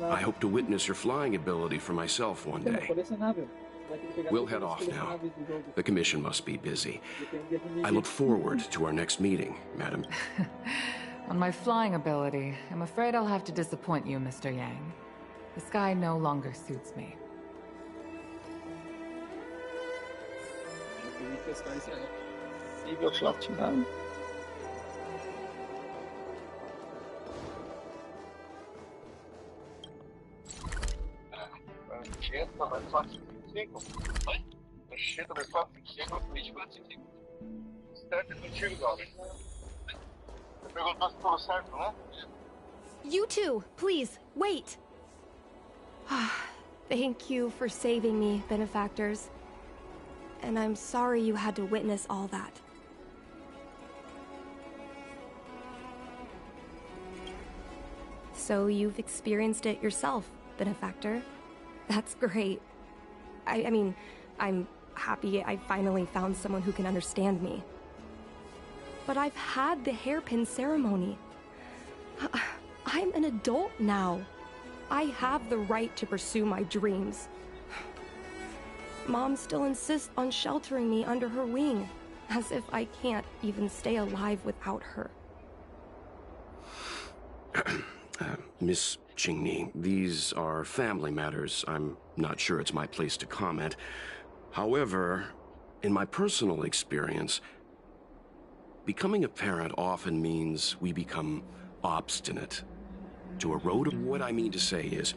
S14: I hope to witness your flying ability for myself one day. We'll head off now. The Commission must be busy. I look forward to our next meeting, Madam.
S16: On my flying ability, I'm afraid I'll have to disappoint you, Mr. Yang. The sky no longer suits me.
S15: You too, please, wait! Thank you for saving me, benefactors. And I'm sorry you had to witness all that. So you've experienced it yourself, benefactor. That's great. I mean, I'm happy I finally found someone who can understand me. But I've had the hairpin ceremony. I'm an adult now. I have the right to pursue my dreams. Mom still insists on sheltering me under her wing, as if I can't even stay alive without her.
S14: Miss Qingni, these are family matters. I'm not sure it's my place to comment. However, in my personal experience, becoming a parent often means we become obstinate. To erode what I mean to say is...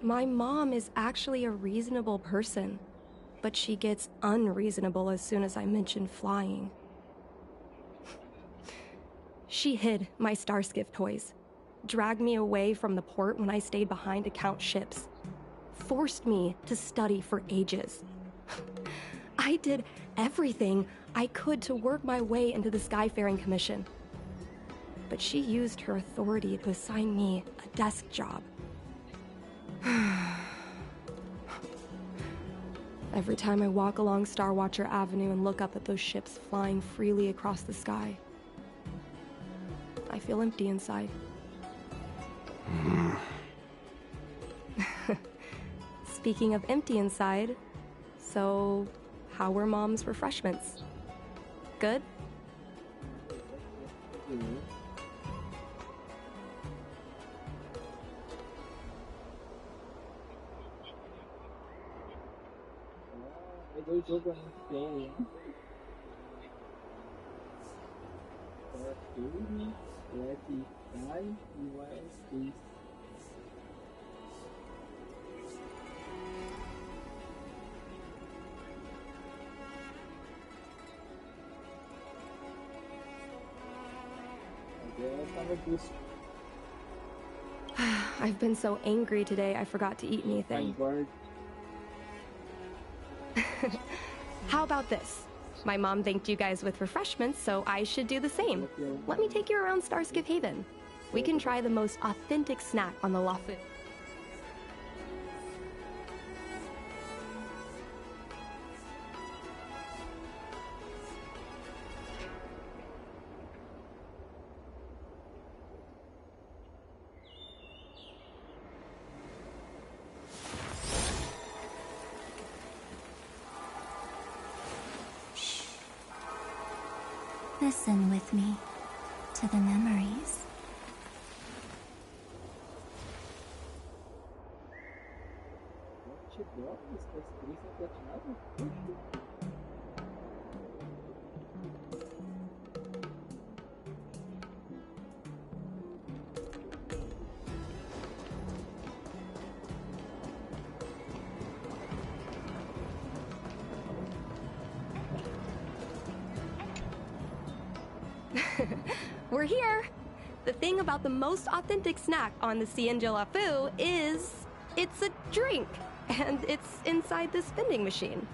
S15: My mom is actually a reasonable person, but she gets unreasonable as soon as I mention flying. She hid my Starskiff toys, dragged me away from the port when I stayed behind to count ships, forced me to study for ages. I did everything I could to work my way into the Skyfaring Commission. But she used her authority to assign me a desk job. Every time I walk along Starwatcher Avenue and look up at those ships flying freely across the sky, I feel empty inside. Speaking of empty inside, so how were Mom's refreshments? Good?
S7: Dois jogos tem, né? Filme, Black e Wild Space.
S15: I've been so angry today, I forgot to eat anything. How about this? My mom thanked you guys with refreshments, so I should do the same. Let me take you around Starskip Haven. We can try the most authentic snack on the Lafu.
S3: Listen with me to the memories.
S15: We're here! The thing about the most authentic snack on the Lafu is it's a drink, and it's inside this vending machine.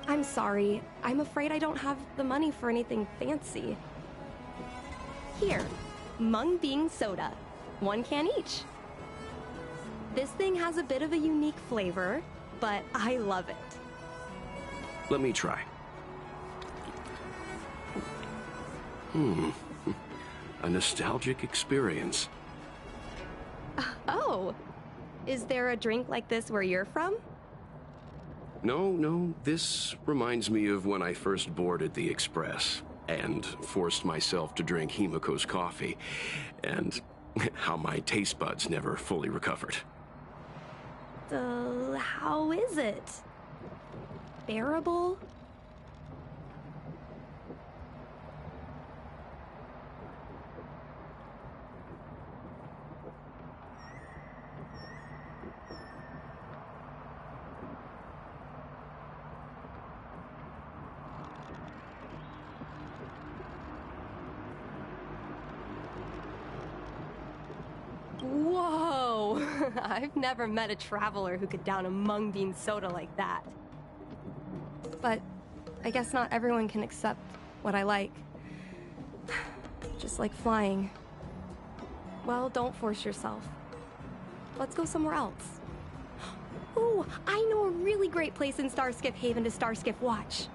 S15: I'm sorry. I'm afraid I don't have the money for anything fancy. Here, mung bean soda. 1 can each. This thing has a bit of a unique flavor, but I love it.
S14: Let me try. A nostalgic experience.
S15: Oh, is there a drink like this where you're from?
S14: No, this reminds me of when I first boarded the Express and forced myself to drink Himiko's coffee, and how my taste buds never fully recovered.
S15: How is it? Bearable? Whoa! I've never met a traveler who could down a mung bean soda like that. But I guess not everyone can accept what I like. Just like flying. Well, don't force yourself. Let's go somewhere else. Ooh, I know a really great place in Starskip Haven to Starskip watch.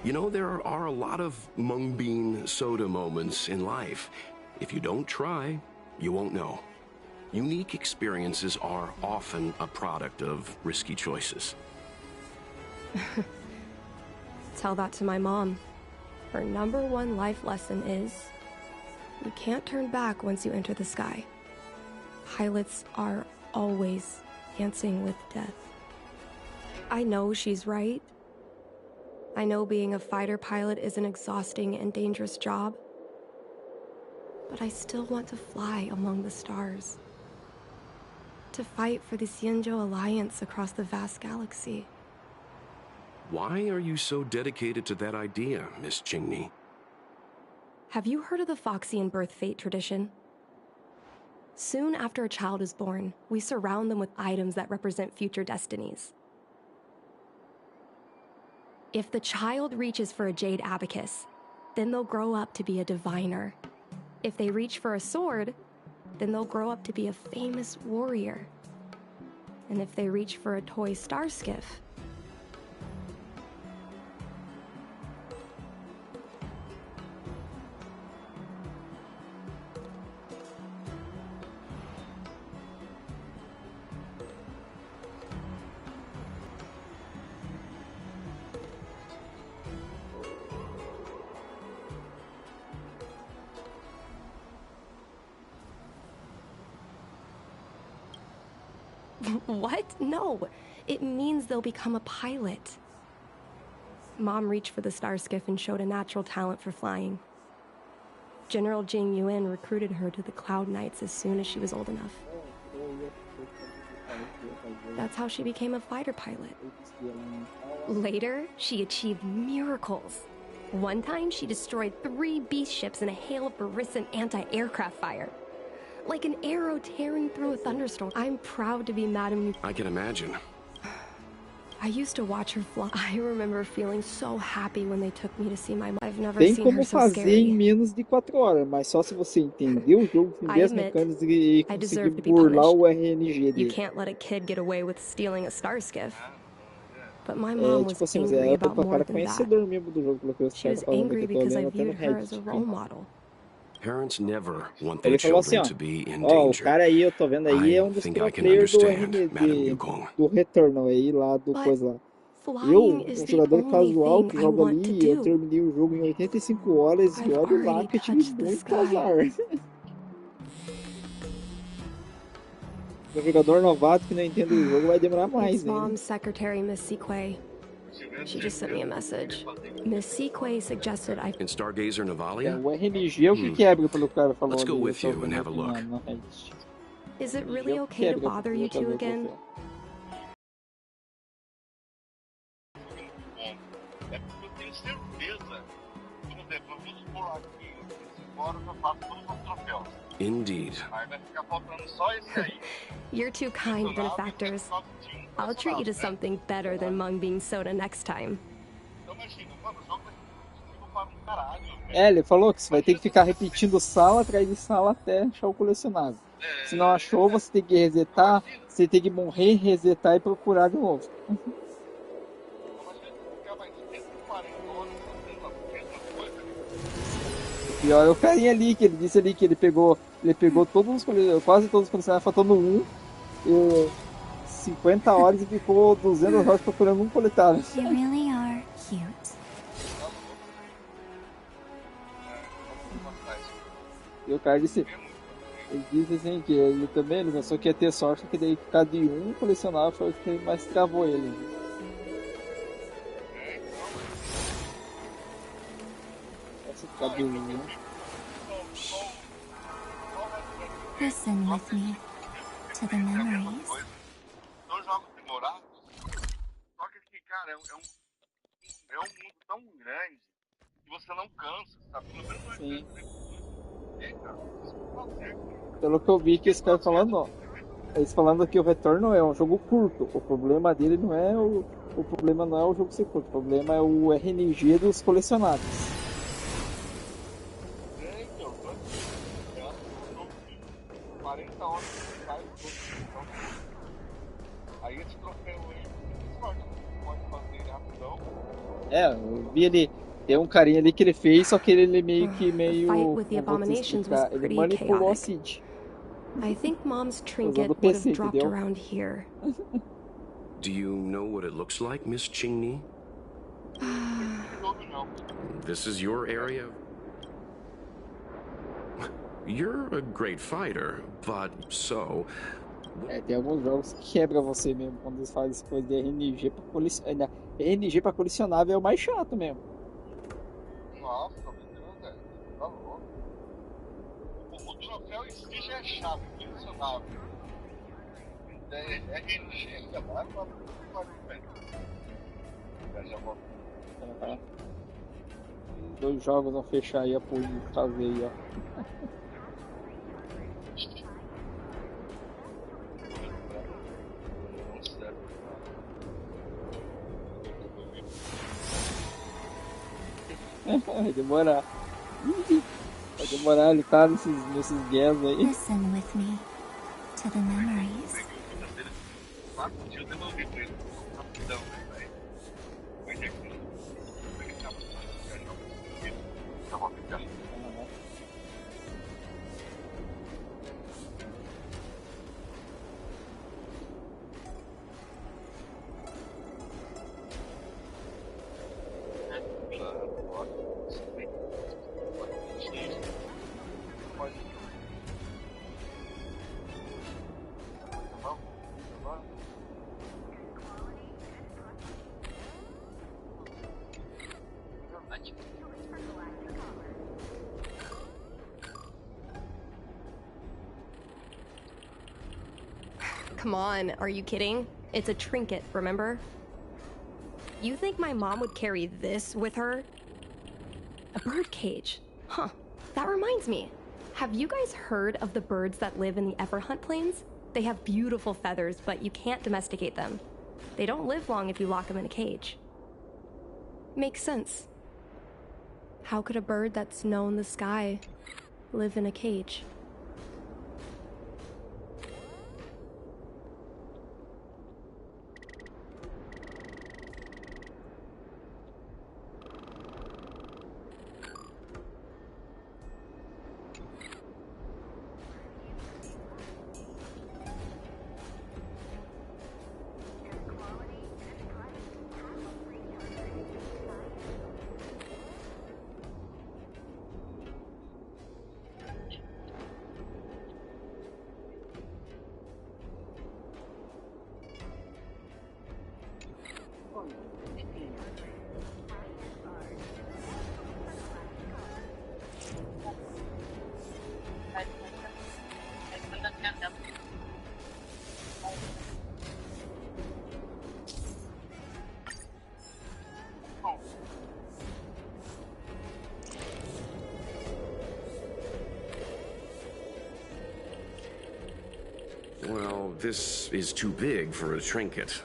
S14: You know, there are a lot of mung bean soda moments in life. If you don't try, you won't know. Unique experiences are often a product of risky choices.
S15: Tell that to my mom. Her #1 life lesson is, you can't turn back once you enter the sky. Pilots are always dancing with death. I know she's right. I know being a fighter pilot is an exhausting and dangerous job. But I still want to fly among the stars. To fight for the Xianzhou Alliance across the vast galaxy.
S14: Why are you so dedicated to that idea, Miss Qingni?
S15: Have you heard of the Foxian birth fate tradition? Soon after a child is born, we surround them with items that represent future destinies. If the child reaches for a jade abacus, then they'll grow up to be a diviner. If they reach for a sword, then they'll grow up to be a famous warrior. And if they reach for a toy star skiff, what? No, it means they'll become a pilot. Mom reached for the star skiff and showed a natural talent for flying. General Jing Yuan recruited her to the Cloud Knights as soon as she was old enough. That's how she became a fighter pilot. Later, she achieved miracles. One time, she destroyed 3 beast ships in a hail of Barissan anti-aircraft fire. Like an arrow tearing through a thunderstorm. I'm proud to be Madame...
S14: I can imagine.
S15: I used to watch her fly. I remember feeling so happy when they took me to see my mom. I've never
S7: Tem
S15: seen
S7: como
S15: her so
S7: fazer
S15: scary.
S7: em menos de 4 horas, mas só se você entender o jogo, entender as mecânicas e
S15: I
S7: conseguir
S15: deserve to be
S7: burlar
S15: punished.
S7: o RNG
S15: You
S7: dele.
S15: can't let a kid get away with stealing a star skiff. But my
S7: É,
S15: mom was
S7: tipo assim, mas
S15: angry
S7: é
S15: about
S7: o
S15: more
S7: cara
S15: than that.
S7: conhecedor mesmo do jogo, pelo que eu
S15: She was
S7: estava falando
S15: angry
S7: aqui, eu tô
S15: because I
S7: lendo até no
S15: viewed her as a
S7: Reddit.
S15: role model.
S14: Parents never want their
S7: Ele falou assim,
S14: children
S7: ó,
S14: to be in
S7: ó, o
S14: danger.
S7: cara aí, eu tô vendo aí, é
S14: I
S7: um dos
S14: think I
S7: pro
S14: can
S7: player do
S14: understand,
S7: RNG,
S14: Madame Yukong.
S7: do Returnal aí, lá do
S15: But
S7: coisa lá.
S15: flying
S7: Eu,
S15: is
S7: um
S15: the
S7: jogador
S15: only
S7: casual
S15: thing
S7: que
S15: I
S7: joga
S15: want to
S7: ali, eu
S15: do.
S7: terminei o jogo em 85 horas e
S15: I've
S7: olha lá
S15: already
S7: que eu tive
S15: touched the
S7: muito
S15: sky.
S7: azar. O jogador novato que não entende o jogo vai demorar mais,
S15: It's
S7: né?
S15: mom's secretary, Miss Sequay. She just sent me a message. Miss Sequay suggested I...
S14: In Stargazer Navalia?
S7: O RNG é o que quebra, pelo cara falou.
S14: Let's go
S7: ali,
S14: with
S7: eu tô
S14: you and
S7: vendo
S14: have a
S7: aqui
S14: look.
S7: no Reddit.
S15: Is it really
S7: Eu
S15: okay to
S7: quebra,
S15: bother you two again?
S12: É porque eu tenho certeza que no depois vamos por aqui, agora eu faço todos os troféus.
S14: Indeed.
S12: Aí vai ficar faltando só esse aí.
S15: You're too kind, benefactors. I'll treat you to something better than mung bean soda next time.
S12: Então imagina, mano, o jogo vai ser para um caralho.
S7: É, ele falou que você vai ter que ficar repetindo sala atrás de sala até achar o colecionável. Se não achou, você tem que resetar, você tem que morrer, resetar e procurar de novo. O pior é o carinha ali, que ele disse ali que ele pegou todos os quase todos os colecionáveis, faltando um, e 50 horas e ficou 200 horas procurando um coletável.
S3: You really are cute.
S7: E o cara disse, ele disse assim que ele também, ele pensou que ia ter sorte, que daí ficar de um colecionável foi o que mais travou ele. Essa ficar de um.
S3: Listen with me to the memories.
S12: São jogos demorados, só que, cara, é um mundo tão grande que você não cansa, sabe? Pelo menos
S7: Sim.
S12: fazer.
S7: Pelo que eu vi que esse cara falando, ó, eles falando que o Retorno é um jogo curto. O problema dele não é o problema não é o jogo ser curto, o problema é o RNG dos colecionáveis.
S12: É, então, 40 horas de então, aí esse troféu aí, sorte, pode fazer
S7: É, eu vi ele. Tem um carinha ali que ele fez, só que ele meio que
S15: The fight with the abominations was
S7: ele
S15: pretty
S7: manipulou a
S15: chaotic.
S7: Cid.
S15: I think Mom's
S7: Usando
S15: trinket
S7: o
S15: would have
S7: PC,
S15: dropped
S7: entendeu?
S15: around here.
S14: Do you know what it looks like, Miss Chingni? This is your area? You're a great fighter, but so...
S7: É, tem alguns jogos que quebra você mesmo quando eles fazem essa coisa de RNG pra colecionar. RNG pra colecionável é o mais chato mesmo.
S12: Nossa, velho. Tá louco. O troféu em si já é chato, colecionável. RNG ainda mais, velho. Já volto.
S7: Dois jogos vão fechar aí a por fazer aí, ó. Vai demorar. Vai demorar, ele tá nesses guerras aí.
S3: Listen with me to the memories.
S12: 4 dias eu devolvi pra ele. Rapidão, velho. Foi de aqui. Tá bom, fica.
S15: Come on, are you kidding? It's a trinket, remember? You think my mom would carry this with her? A bird cage. Huh. That reminds me. Have you guys heard of the birds that live in the Everhunt Plains? They have beautiful feathers, but you can't domesticate them. They don't live long if you lock them in a cage. Makes sense. How could a bird that's known the sky live in a cage?
S14: Well, this is too big for a trinket.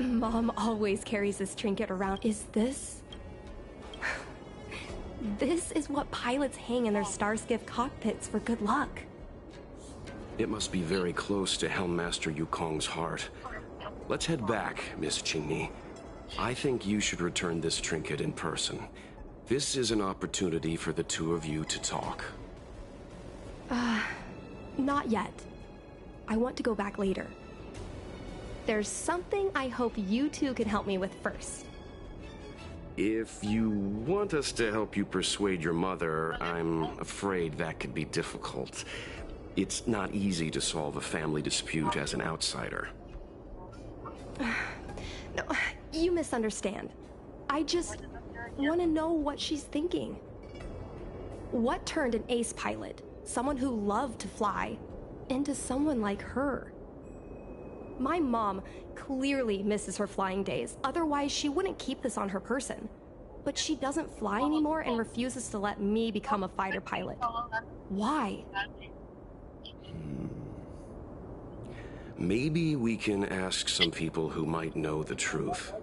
S15: Mom always carries this trinket around. Is this... This is what pilots hang in their Starskiff cockpits for good luck.
S14: It must be very close to Helmmaster Yukong's heart. Let's head back, Miss Qingni. I think you should return this trinket in person. This is an opportunity for the two of you to talk.
S15: Not yet. I want to go back later. There's something I hope you two can help me with first.
S14: If you want us to help you persuade your mother, I'm afraid that could be difficult. It's not easy to solve a family dispute as an outsider.
S15: No, you misunderstand. I just want to know what she's thinking. What turned an ace pilot, someone who loved to fly, into someone like her? My mom clearly misses her flying days, otherwise she wouldn't keep this on her person. But she doesn't fly anymore and refuses to let me become a fighter pilot. Why?
S14: Maybe we can ask some people who might know the truth.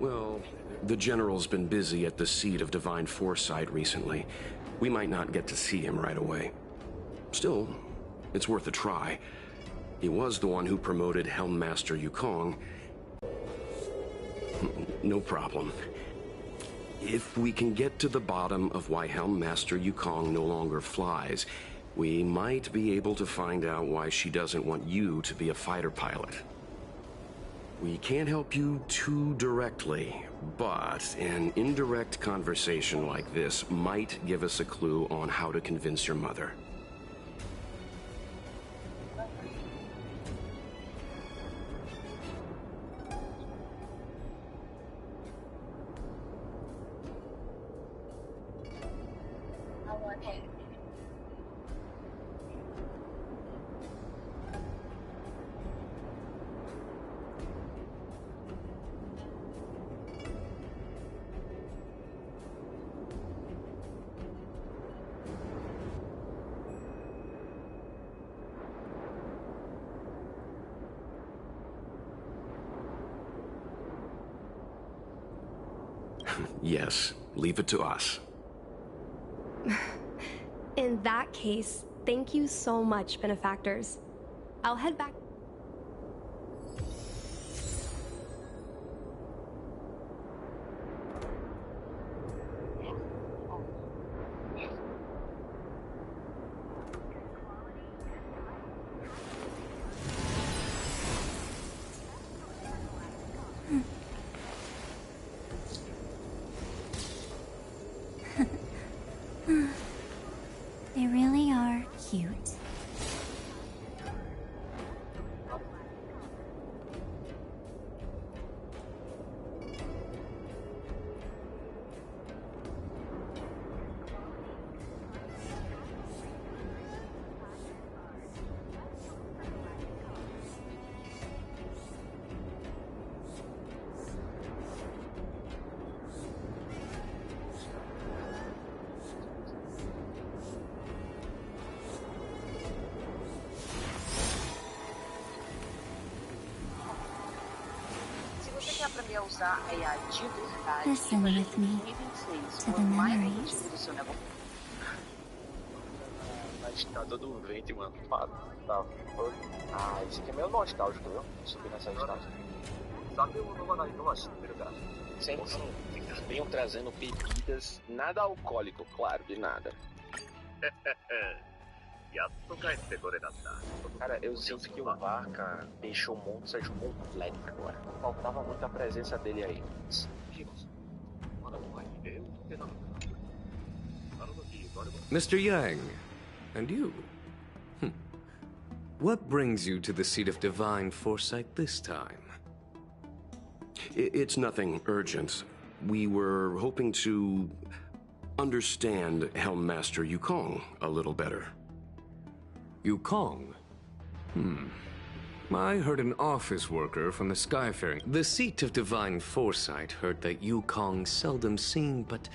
S14: Well, the General's been busy at the seat of Divine Foresight recently. We might not get to see him right away. Still, it's worth a try. He was the one who promoted Helmmaster Yukong. No problem. If we can get to the bottom of why Helmmaster Yukong no longer flies, we might be able to find out why she doesn't want you to be a fighter pilot. We can't help you too directly, but an indirect conversation like this might give us a clue on how to convince your mother. Yes, leave it to us.
S15: In that case, thank you so much, benefactors. I'll head back.
S3: They really are cute. Listen with me to the memories.
S6: Na estrada do vento, mano. Ah, esse aqui é meio nostálgico, viu? Subir nessa estrada. Sabe o nome do primeiro lugar? Sim, sim. Venham trazendo bebidas, nada alcoólico, claro, de nada. Cara, eu sinto que o Vaca deixou o Monster completo agora. Faltava muito a presença dele aí.
S14: Mr. Yang, and you?
S17: What brings you to the seat of divine foresight this time?
S14: It's nothing urgent. We were hoping to understand Helmmaster Yukong a little better.
S17: Yukong? I heard an office worker from the Skyfaring. The seat of divine foresight heard that Yukong seldom seen, but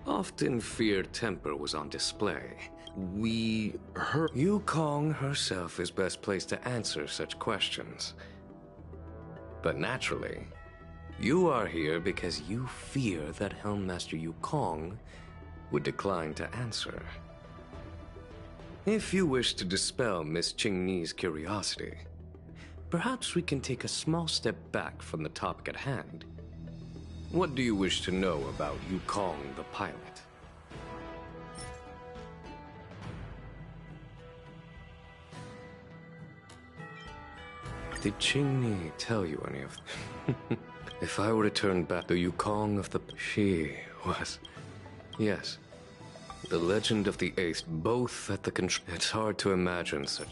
S17: often feared temper was on display. We heard Yukong herself is best placed to answer such questions. But naturally, you are here because you fear that Helmmaster Yukong would decline to answer. If you wish to dispel Miss Qingni's curiosity, perhaps we can take a small step back from the topic at hand. What do you wish to know about Yukong the pilot? Did Qingni tell you any of them? If I were to turn back the Yukong of the... She was... Yes. The legend of the Ace, both at the control... It's hard to imagine such...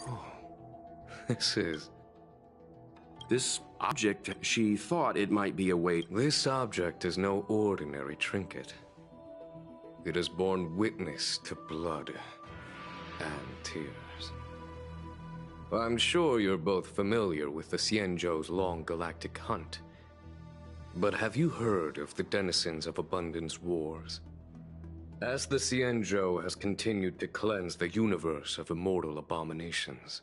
S17: Oh.
S14: This object, she thought it might be a way...
S17: This object is no ordinary trinket. It has borne witness to blood and tears. I'm sure you're both familiar with the Xianzhou's long galactic hunt. But have you heard of the denizens of Abundance Wars? As the Xianzhou has continued to cleanse the universe of immortal abominations,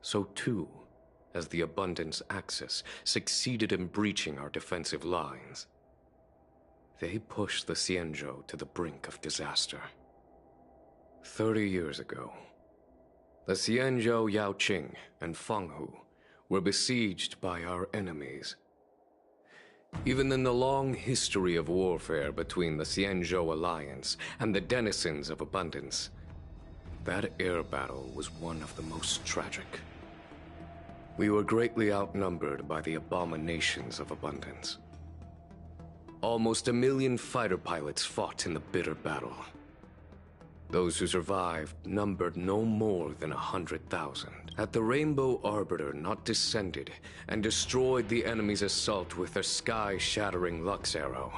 S17: so too has the Abundance Axis succeeded in breaching our defensive lines. They pushed the Xianzhou to the brink of disaster. 30 years ago, the Xianzhou Yaoqing and Fenghu were besieged by our enemies. Even in the long history of warfare between the Xianzhou Alliance and the denizens of Abundance, that air battle was one of the most tragic. We were greatly outnumbered by the abominations of Abundance. Almost 1 million fighter pilots fought in the bitter battle. Those who survived numbered no more than 100,000. Had the Rainbow Arbiter not descended and destroyed the enemy's assault with their sky-shattering Lux Arrow,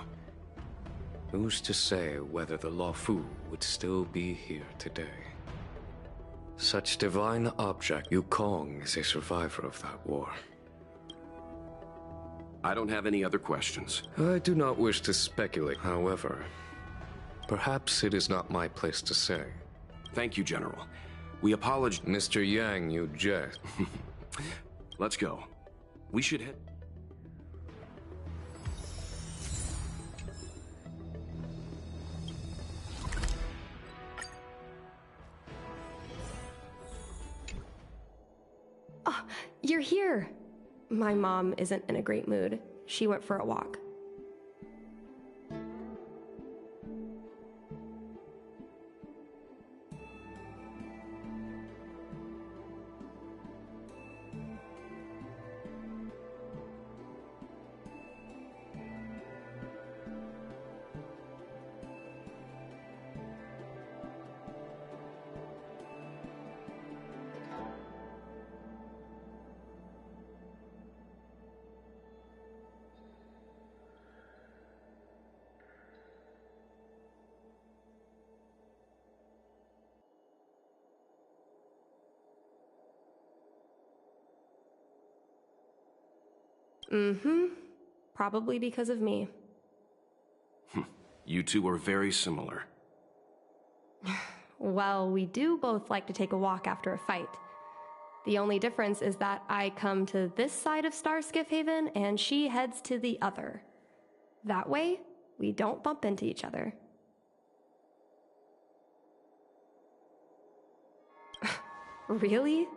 S17: who's to say whether the Luofu would still be here today? Such divine object, Yukong is a survivor of that war.
S14: I don't have any other questions.
S17: I do not wish to speculate, however. Perhaps it is not my place to say.
S14: Thank you, General. We apologize.
S17: Mr. Yang, you jest.
S14: Let's go. We should head...
S15: Oh, you're here. My mom isn't in a great mood. She went for a walk. Probably because of me.
S14: You two are very similar.
S15: Well, we do both like to take a walk after a fight. The only difference is that I come to this side of Starskiff Haven and she heads to the other. That way, we don't bump into each other. Really?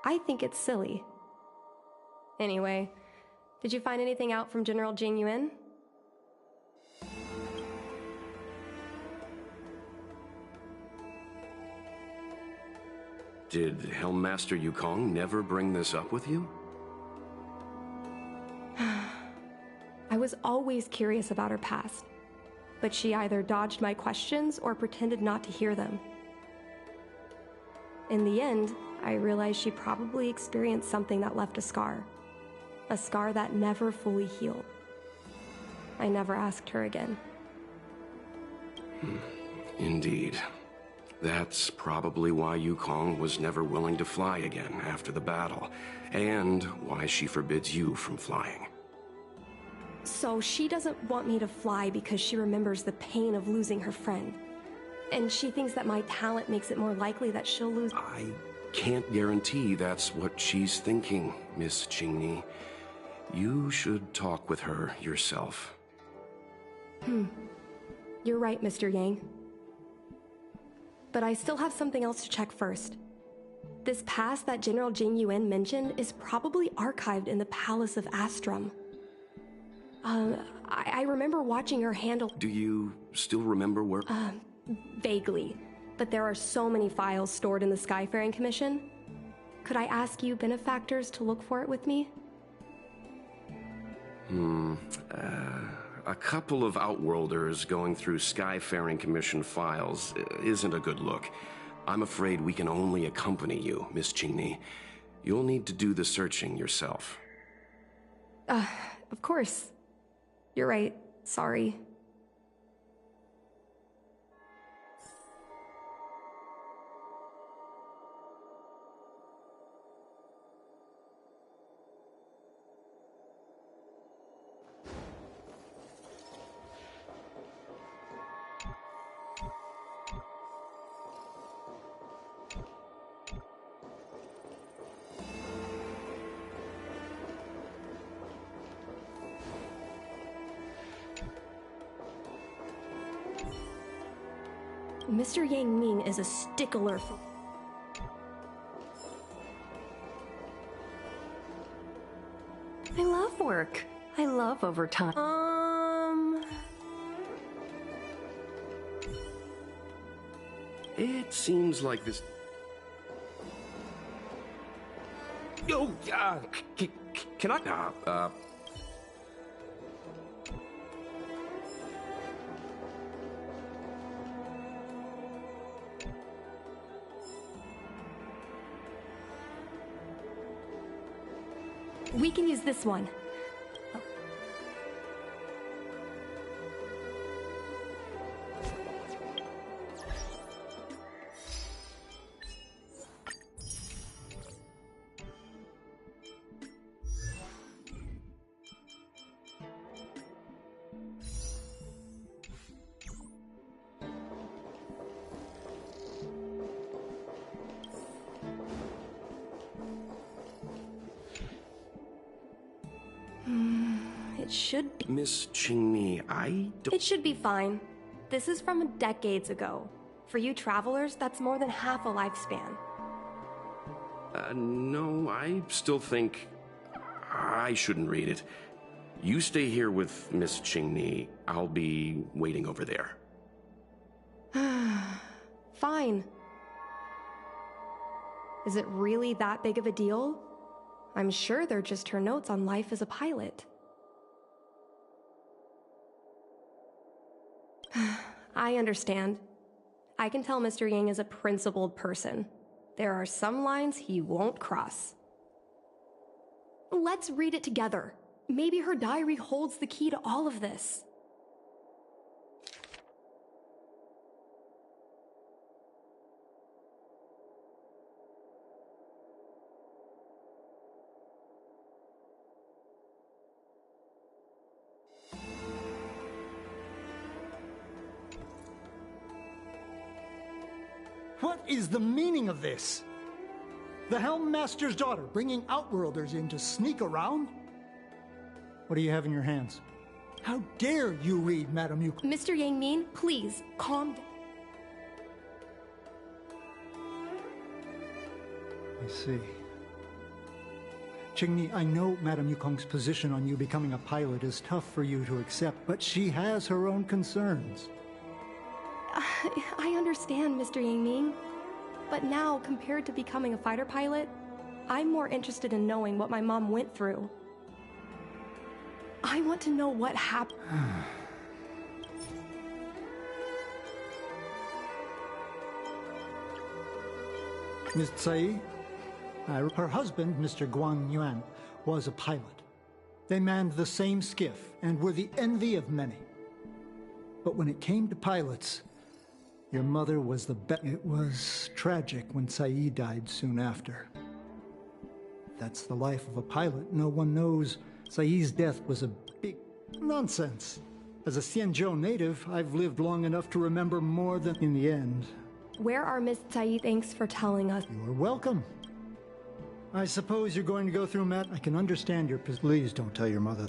S15: I think it's silly. Anyway, did you find anything out from General Jing Yuan?
S14: Did Helmmaster Yukong never bring this up with you?
S15: I was always curious about her past, but she either dodged my questions or pretended not to hear them. In the end, I realized she probably experienced something that left a scar. A scar that never fully healed. I never asked her again.
S14: Indeed. That's probably why Yukong was never willing to fly again after the battle, and why she forbids you from flying.
S15: So she doesn't want me to fly because she remembers the pain of losing her friend. And she thinks that my talent makes it more likely that she'll lose—
S14: I can't guarantee that's what she's thinking, Miss Qingni. You should talk with her yourself.
S15: You're right, Mr. Yang. But I still have something else to check first. This pass that General Jing Yuan mentioned is probably archived in the Palace of Astrum. I remember watching her handle—
S14: Do you still remember where—
S15: Vaguely. But there are so many files stored in the Skyfaring Commission. Could I ask you benefactors to look for it with me?
S14: A couple of Outworlders going through Skyfaring Commission files isn't a good look. I'm afraid we can only accompany you, Miss Qingni. You'll need to do the searching yourself.
S15: Of course. You're right. Sorry. Mr. Yang Ming is a stickler for—
S18: I love work. I love overtime.
S14: It seems like this— Yo, can I—
S15: We can use this one. It should be—
S14: Miss Qingni, I don't—
S15: It should be fine. This is from decades ago. For you travelers, that's more than half a lifespan.
S14: No, I still think I shouldn't read it. You stay here with Miss Qingni. I'll be waiting over there.
S15: Fine. Is it really that big of a deal? I'm sure they're just her notes on life as a pilot. I understand. I can tell Mr. Yang is a principled person. There are some lines he won't cross. Let's read it together. Maybe her diary holds the key to all of this.
S19: What is the meaning of this? The Helm Master's daughter bringing Outworlders in to sneak around? What do you have in your hands? How dare you read, Madam Yukong?
S15: Mr. Yang Min, please, calm down.
S19: I see. Qingni, I know Madam Yukong's position on you becoming a pilot is tough for you to accept, but she has her own concerns.
S15: I understand, Mr. Yang Ming. But now, compared to becoming a fighter pilot, I'm more interested in knowing what my mom went through. I want to know what happened.
S19: Miss Tsai, her husband, Mr. Guan Yuan, was a pilot. They manned the same skiff and were the envy of many. But when it came to pilots, your mother was the best. It was tragic when Tsai died soon after. That's the life of a pilot. No one knows Tsai's death was a big nonsense. As a Xianzhou native, I've lived long enough to remember more than in the end.
S15: Where are Miss Tsai? Thanks for telling us.
S19: You're welcome. I suppose you're going to go through, Matt. I can understand your... Please don't tell your mother.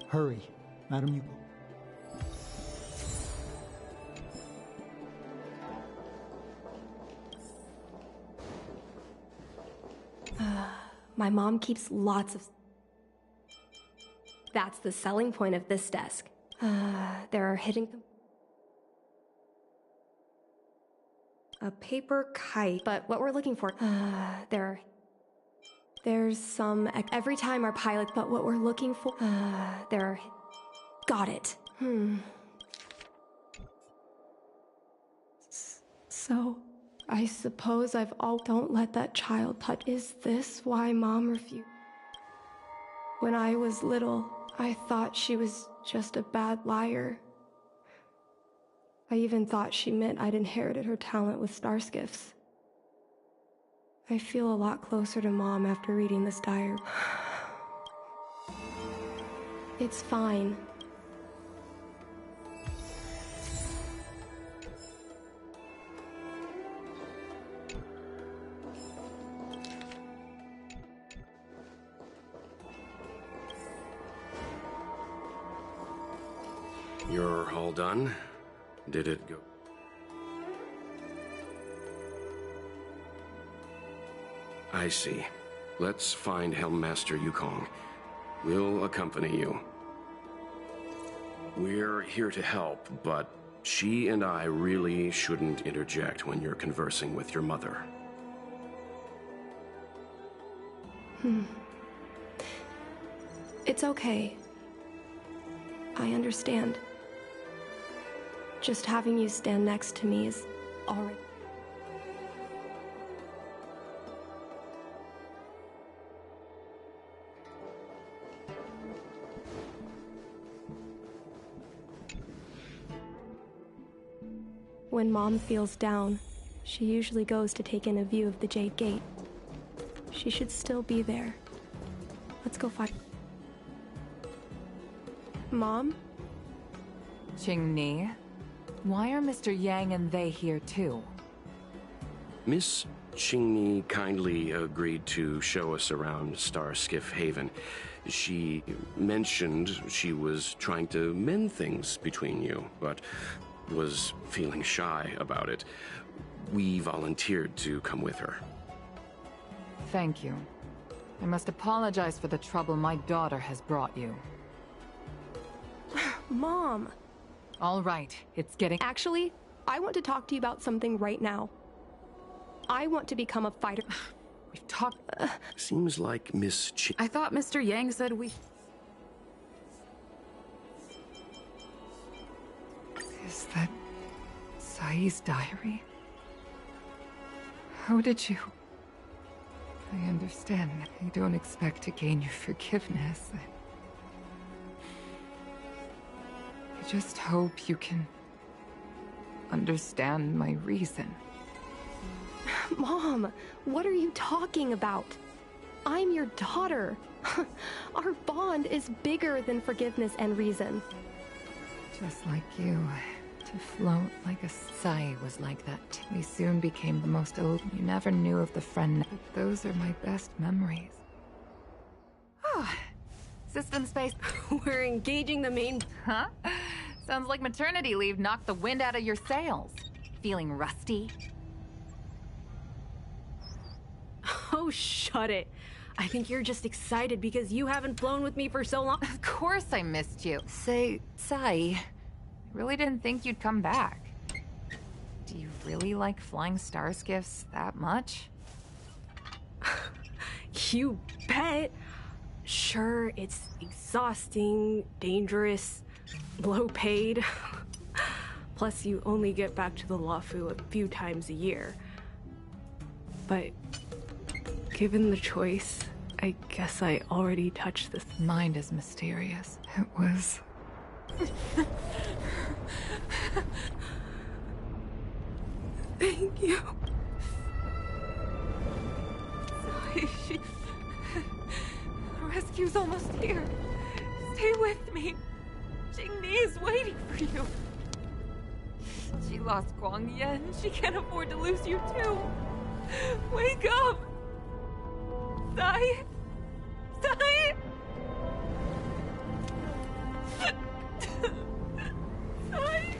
S19: Hurry. Madam, you...
S15: My mom keeps lots of... That's the selling point of this desk. There are hidden... A paper kite. But what we're looking for... There's some... Every time our pilot... But what we're looking for... There are... Got it. So... I suppose I've all... Don't let that child touch... Is this why Mom refused? When I was little, I thought she was just a bad liar. I even thought she meant I'd inherited her talent with star skiffs. I feel a lot closer to Mom after reading this diary. It's fine.
S14: You're all done? Did it go? I see. Let's find Helmmaster Yukong. We'll accompany you. We're here to help, but she and I really shouldn't interject when you're conversing with your mother.
S15: It's okay. I understand. Just having you stand next to me is all right. When Mom feels down, she usually goes to take in a view of the Jade Gate. She should still be there. Let's go find... Mom?
S16: Qingni, why are Mr. Yang and they here too?
S14: Miss Qingni kindly agreed to show us around Star Skiff Haven. She mentioned she was trying to mend things between you, but was feeling shy about it. We volunteered to come with her.
S16: Thank you. I must apologize for the trouble my daughter has brought you.
S15: Mom!
S16: All right, it's getting...
S15: Actually, I want to talk to you about something right now. I want to become a fighter.
S16: We've talked...
S14: Seems like Miss Qing...
S8: I thought Mr. Yang said we...
S16: Is that... Tsai's diary? How did you... I understand. I don't expect to gain your forgiveness. I just hope you can understand my reason.
S15: Mom, what are you talking about? I'm your daughter. Our bond is bigger than forgiveness and reason.
S16: Just like you. To float like a Tsai was like that. We soon became the most old. You never knew of the friend. But those are my best memories. Oh, system space.
S11: We're engaging the main...
S16: Huh? Sounds like maternity leave knocked the wind out of your sails. Feeling rusty?
S11: Oh, shut it. I think you're just excited because you haven't flown with me for so long.
S16: Of course I missed you. Say, Tsai, I really didn't think you'd come back. Do you really like flying star skiffs that much?
S11: You bet. Sure, it's exhausting, dangerous, low paid. Plus, you only get back to the Luofu a few times a year.
S18: but given the choice, I guess I already touched this.
S16: Mind is mysterious. It was...
S18: Thank you.
S16: The rescue's almost here. Stay with me. Jingni is waiting for you. She lost Guangyan. She can't afford to lose you too. Wake up! Sai! Sai! Sai!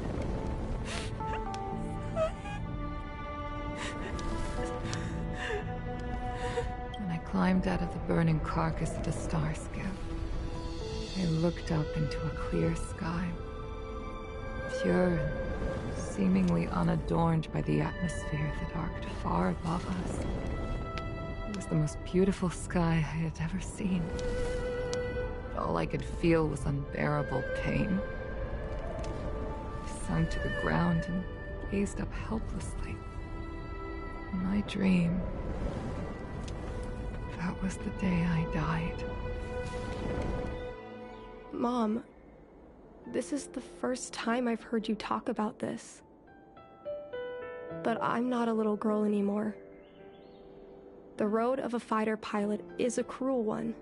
S16: When I climbed out of the burning carcass of the star skiff, I looked up into a clear sky, pure and seemingly unadorned by the atmosphere that arced far above us. It was the most beautiful sky I had ever seen. But all I could feel was unbearable pain. I sunk to the ground and gazed up helplessly. In my dream, that was the day I died.
S15: Mom, this is the first time I've heard you talk about this. But I'm not a little girl anymore. The road of a fighter pilot is a cruel one.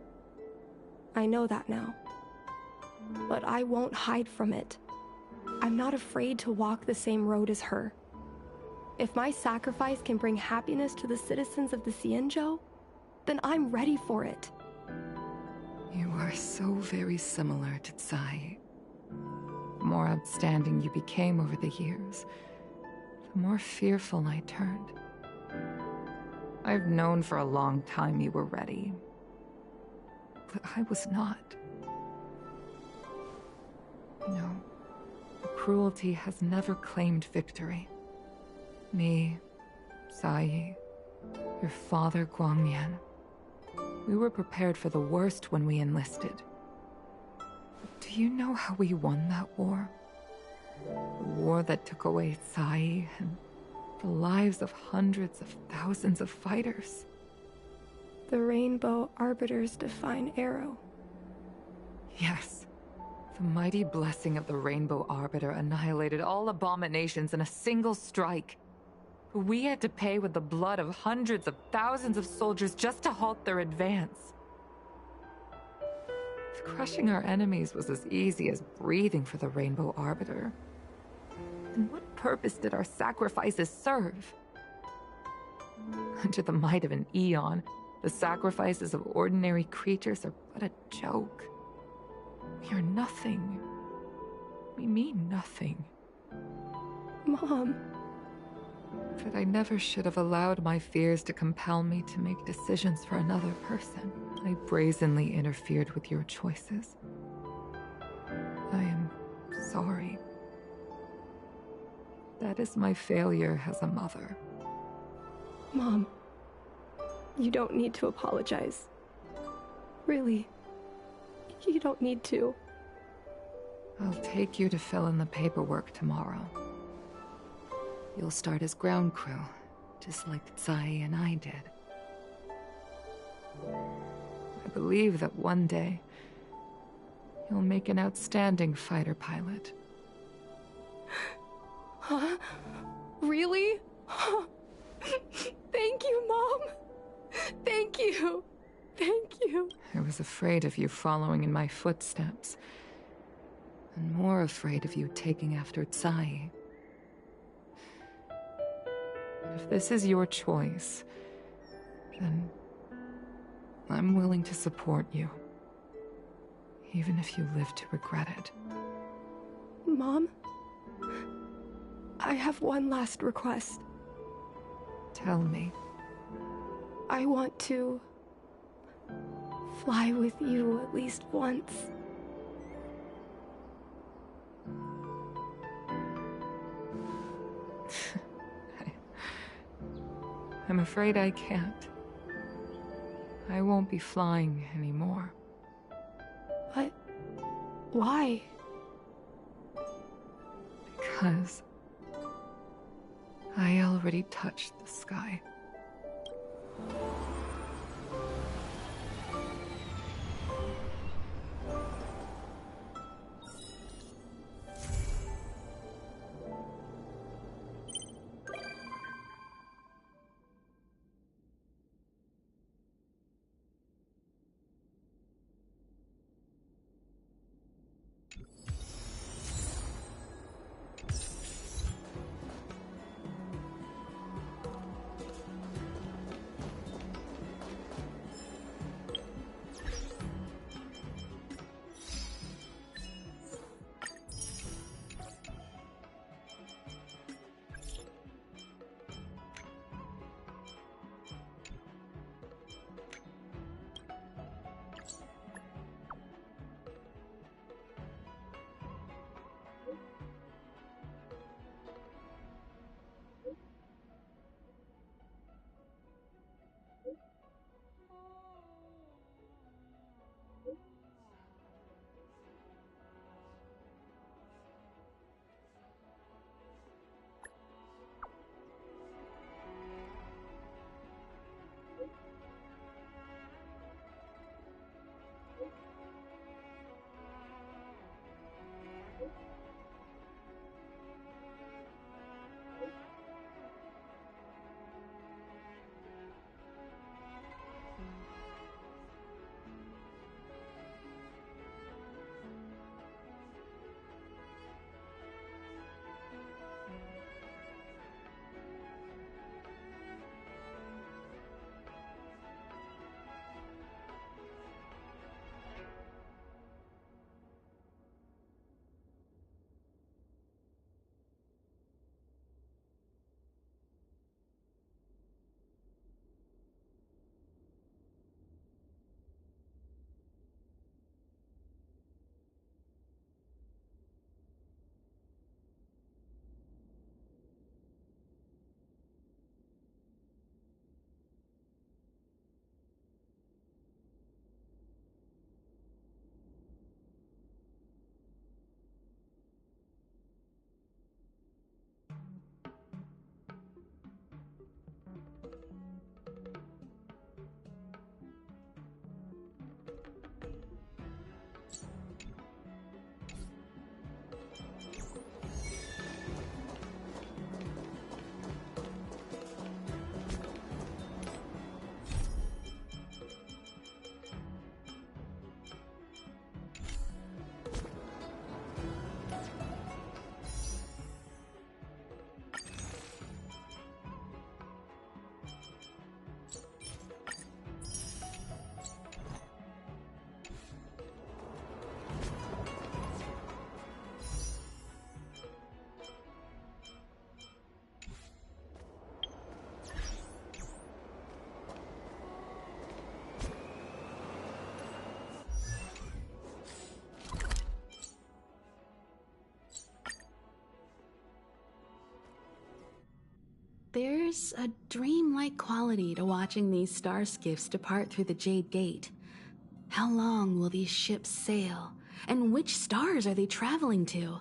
S15: I know that now. But I won't hide from it. I'm not afraid to walk the same road as her. If my sacrifice can bring happiness to the citizens of the Xianzhou, then I'm ready for it.
S16: You are so very similar to Tsai. The more outstanding you became over the years, the more fearful I turned. I've known for a long time you were ready, but I was not. No, cruelty has never claimed victory. Me, Sai, your father Guangyan, we were prepared for the worst when we enlisted. Do you know how we won that war? The war that took away Tsai and the lives of hundreds of thousands of fighters.
S15: The Rainbow Arbiter's divine arrow.
S16: Yes. The mighty blessing of the Rainbow Arbiter annihilated all abominations in a single strike. We had to pay with the blood of hundreds of thousands of soldiers just to halt their advance. If crushing our enemies was as easy as breathing for the Rainbow Arbiter, then what purpose did our sacrifices serve? Under the might of an eon, the sacrifices of ordinary creatures are but a joke. We are nothing. We mean nothing.
S15: Mom.
S16: But I never should have allowed my fears to compel me to make decisions for another person. I brazenly interfered with your choices. I am sorry. That is my failure as a mother.
S15: Mom, you don't need to apologize. Really, you don't need to.
S16: I'll take you to fill in the paperwork tomorrow. You'll start as ground crew, just like Tsai and I did. I believe that one day, you'll make an outstanding fighter pilot.
S15: Huh? Really? Thank you, Mom. Thank you. Thank you.
S16: I was afraid of you following in my footsteps, and more afraid of you taking after Tsai. If this is your choice, then I'm willing to support you, even if you live to regret it.
S15: Mom, I have one last request.
S16: Tell me.
S15: I want to fly with you at least once.
S16: I'm afraid I can't. I won't be flying anymore.
S15: But why?
S16: Because I already touched the sky.
S8: There's a dreamlike quality to watching these star skiffs depart through the Jade Gate. How long will these ships sail? And which stars are they traveling to?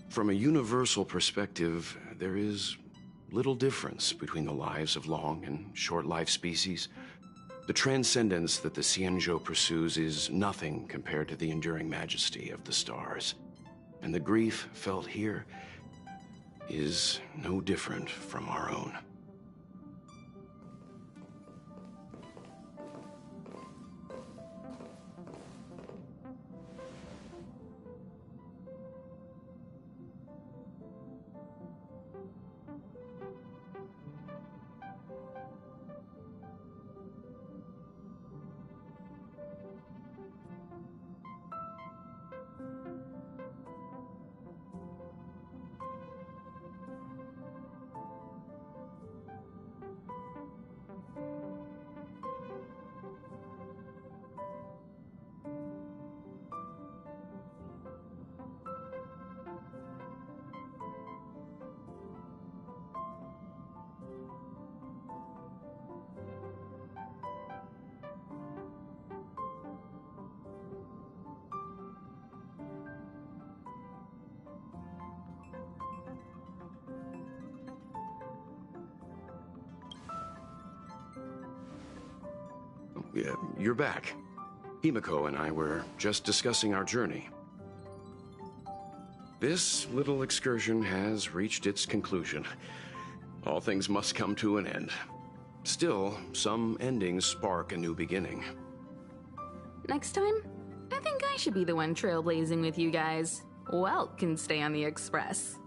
S14: From a universal perspective, there is little difference between the lives of long and short-lived species. The transcendence that the Xianzhou pursues is nothing compared to the enduring majesty of the stars. And the grief felt here is no different from our own. you're back. Himiko and I were just discussing our journey. This little excursion has reached its conclusion. All things must come to an end. Still, some endings spark a new beginning.
S20: Next time, I think I should be the one trailblazing with you guys. Welt can stay on the Express.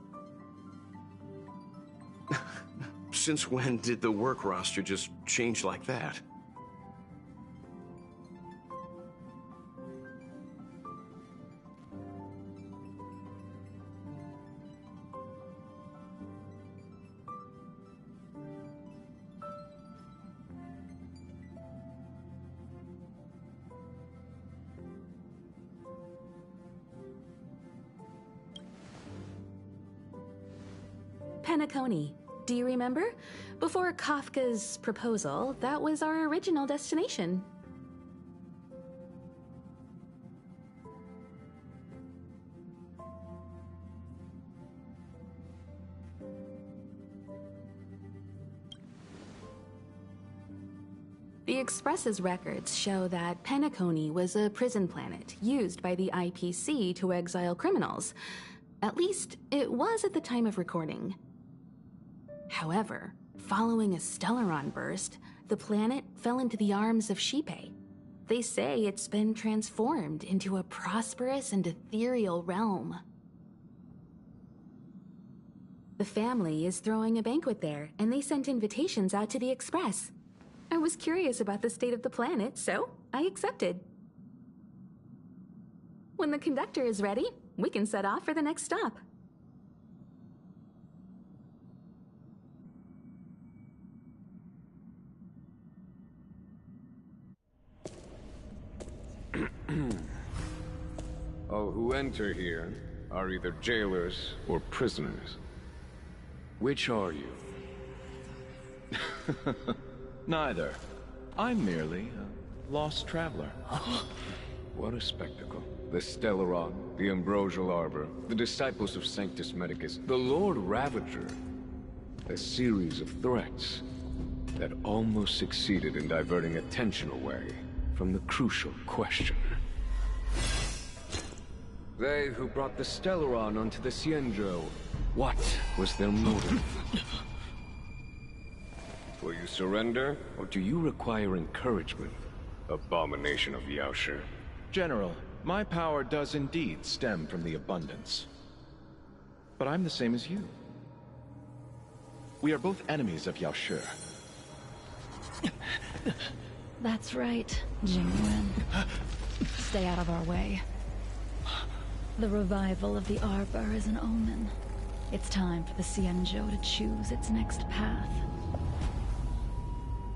S14: Since when did the work roster just change like that?
S20: Penacony. Do you remember? Before Kafka's proposal, that was our original destination. The Express's records show that Penacony was a prison planet used by the IPC to exile criminals. At least, it was at the time of recording. However, following a Stellaron burst, the planet fell into the arms of Shipe. They say it's been transformed into a prosperous and ethereal realm. The family is throwing a banquet there, and they sent invitations out to the Express. I was curious about the state of the planet, so I accepted. When the conductor is ready, we can set off for the next stop.
S17: All who enter here are either jailers or prisoners. Which are you?
S21: Neither. I'm merely a lost traveler.
S17: What a spectacle. The Stellaron, the Ambrosial Arbor, the Disciples of Sanctus Medicus, the Lord Ravager. A series of threats that almost succeeded in diverting attention away from the crucial question. They who brought the Stellaron onto the Cienjo, what was their motive? Will you surrender, or do you require encouragement? Abomination of Yaoshi.
S21: General, my power does indeed stem from the abundance. But I'm the same as you. We are both enemies of Yaoshi.
S3: That's right, Jingwen. Stay out of our way. The revival of the Arbor is an omen. It's time for the Cienjo to choose its next path.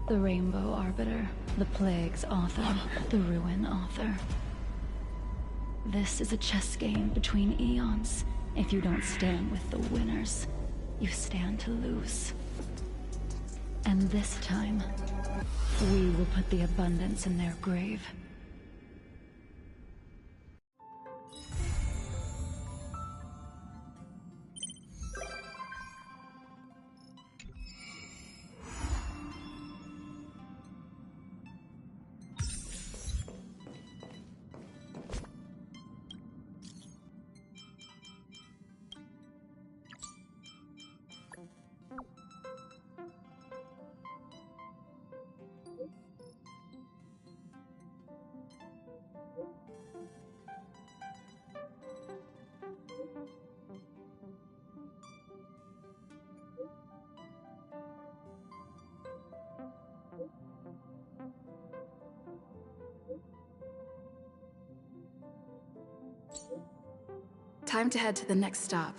S3: The Rainbow Arbiter, the Plague's author, the Ruin author. This is a chess game between eons. If you don't stand with the winners, you stand to lose. And this time, we will put the abundance in their grave.
S8: Time to head to the next stop.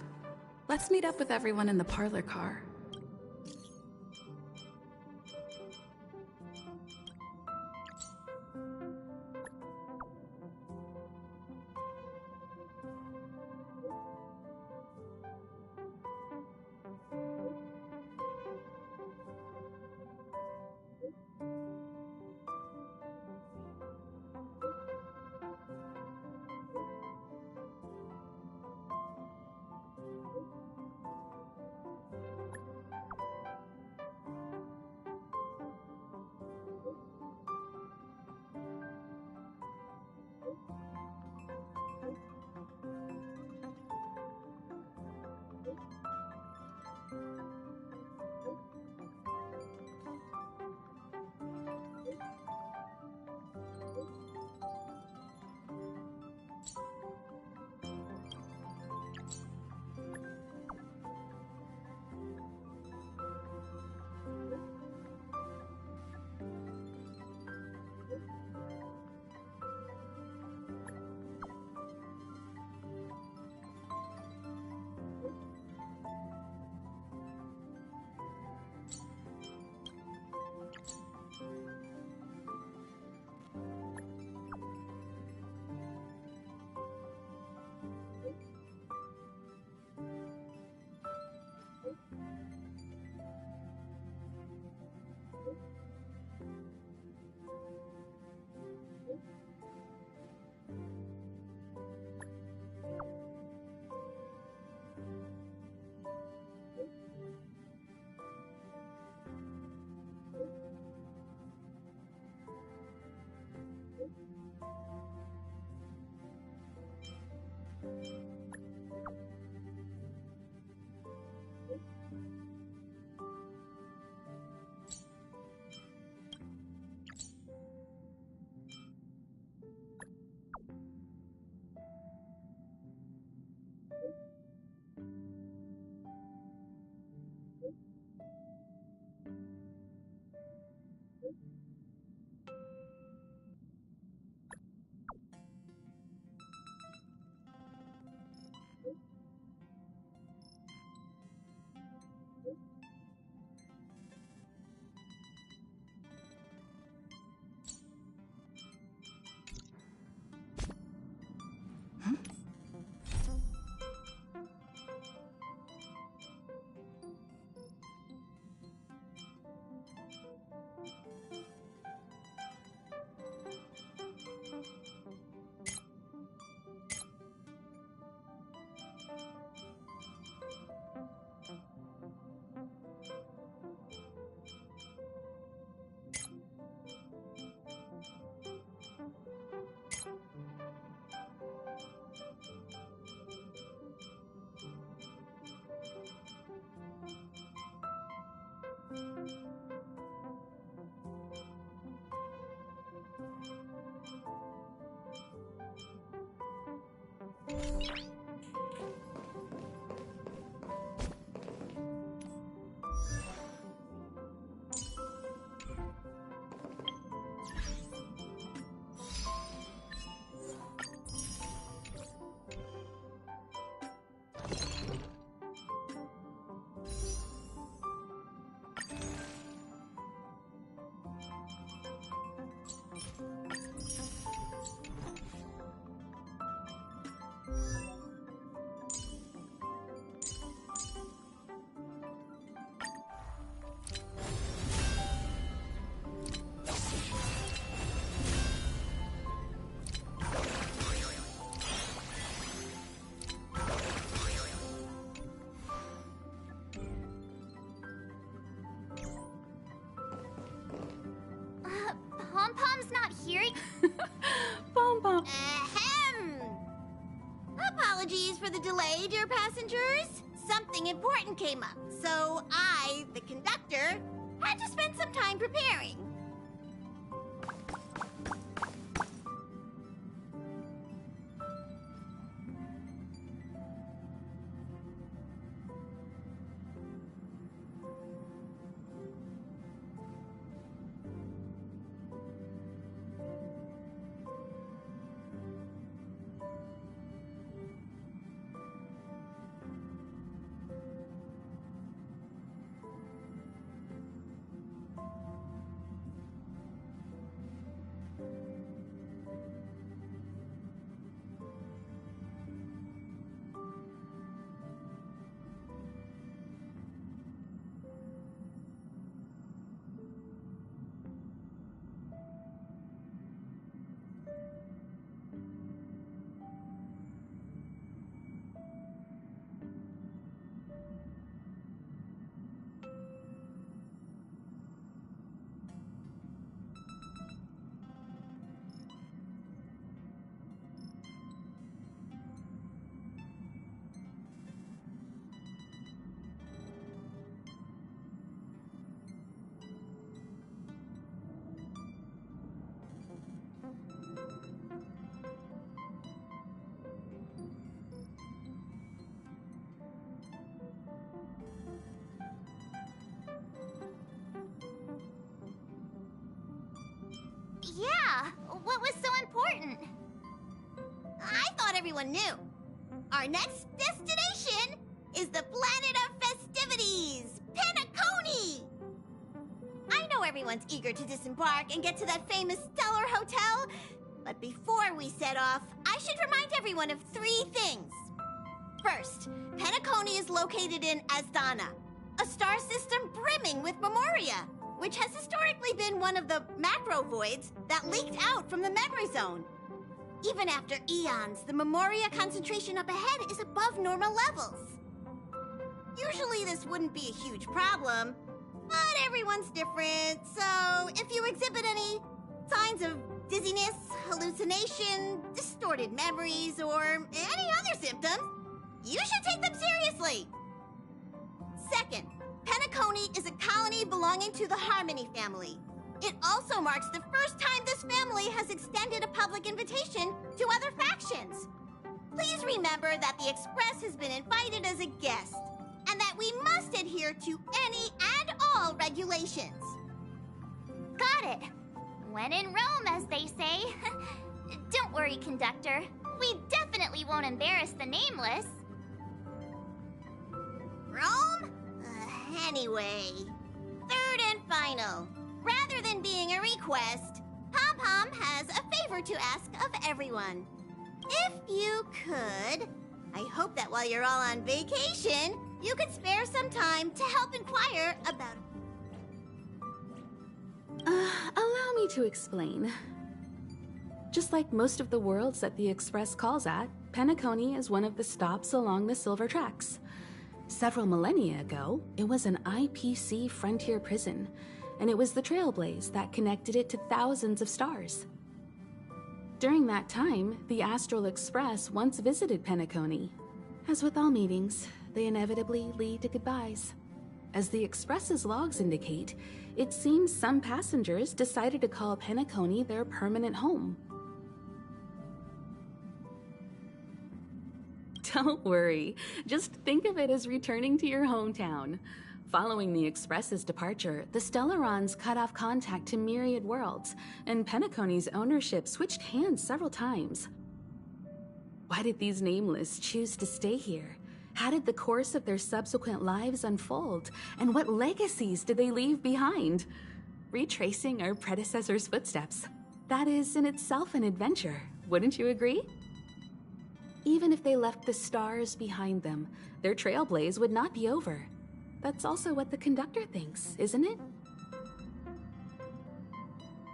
S8: Let's meet up with everyone in the parlor car.
S2: Pom-Pom's not here.
S20: Pom-Pom.
S2: Ahem! Apologies for the delay, dear passengers. Something important came up, so I, the conductor, had to spend some time preparing. Yeah, what was so important? I thought everyone knew. Our next destination is the planet of festivities, Penacony! I know everyone's eager to disembark and get to that famous Stellar Hotel, but before we set off, I should remind everyone of 3 things. First, Penacony is located in Asdana, a star system brimming with Memoria, which has historically been one of the macro voids that leaked out from the memory zone. Even after eons, the Memoria concentration up ahead is above normal levels. Usually this wouldn't be a huge problem, but everyone's different, so if you exhibit any signs of dizziness, hallucination, distorted memories, or any other symptoms, you should take them seriously. Second, Penacony is a colony belonging to the Harmony family. It also marks the first time this family has extended a public invitation to other factions. Please remember that the Express has been invited as a guest, and that we must adhere to any and all regulations. Got it. When in Rome, as they say. Don't worry, conductor. We definitely won't embarrass the nameless.
S11: Rome? Anyway, third and final. Rather than being a request, Pom-Pom has a favor to ask of everyone. If you could, I hope that while you're all on vacation, you could spare some time to help inquire about...
S20: Allow me to explain. Just like most of the worlds that the Express calls at, Penacony is one of the stops along the Silver Tracks. Several millennia ago, it was an IPC frontier prison, and it was the Trailblaze that connected it to thousands of stars. During that time, the Astral Express once visited Penacony. As with all meetings, they inevitably lead to goodbyes. As the Express's logs indicate, it seems some passengers decided to call Penacony their permanent home. Don't worry. Just think of it as returning to your hometown. Following the Express's departure, the Stellarons cut off contact to Myriad Worlds, and Penacony's ownership switched hands several times. Why did these Nameless choose to stay here? How did the course of their subsequent lives unfold? And what legacies did they leave behind? Retracing our predecessors' footsteps. That is in itself an adventure, wouldn't you agree? Even if they left the stars behind them, their trailblaze would not be over. That's also what the conductor thinks, isn't it?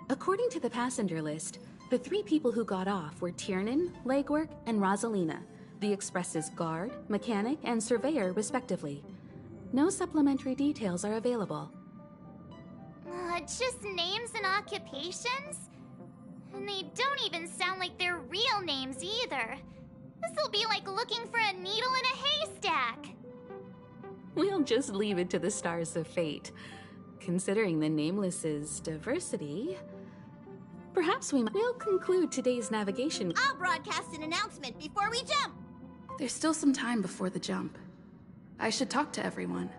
S20: According to the passenger list, the 3 people who got off were Tiernan, Legwork, and Rosalina, the Express's guard, mechanic, and surveyor, respectively. No supplementary details are available.
S2: Just names and occupations? And they don't even sound like their real names either. This'll be like looking for a needle in a haystack.
S20: We'll just leave it to the stars of fate. Considering the Nameless's diversity, perhaps we'll conclude today's navigation.
S11: I'll broadcast an announcement before we jump.
S18: There's still some time before the jump. I should talk to everyone.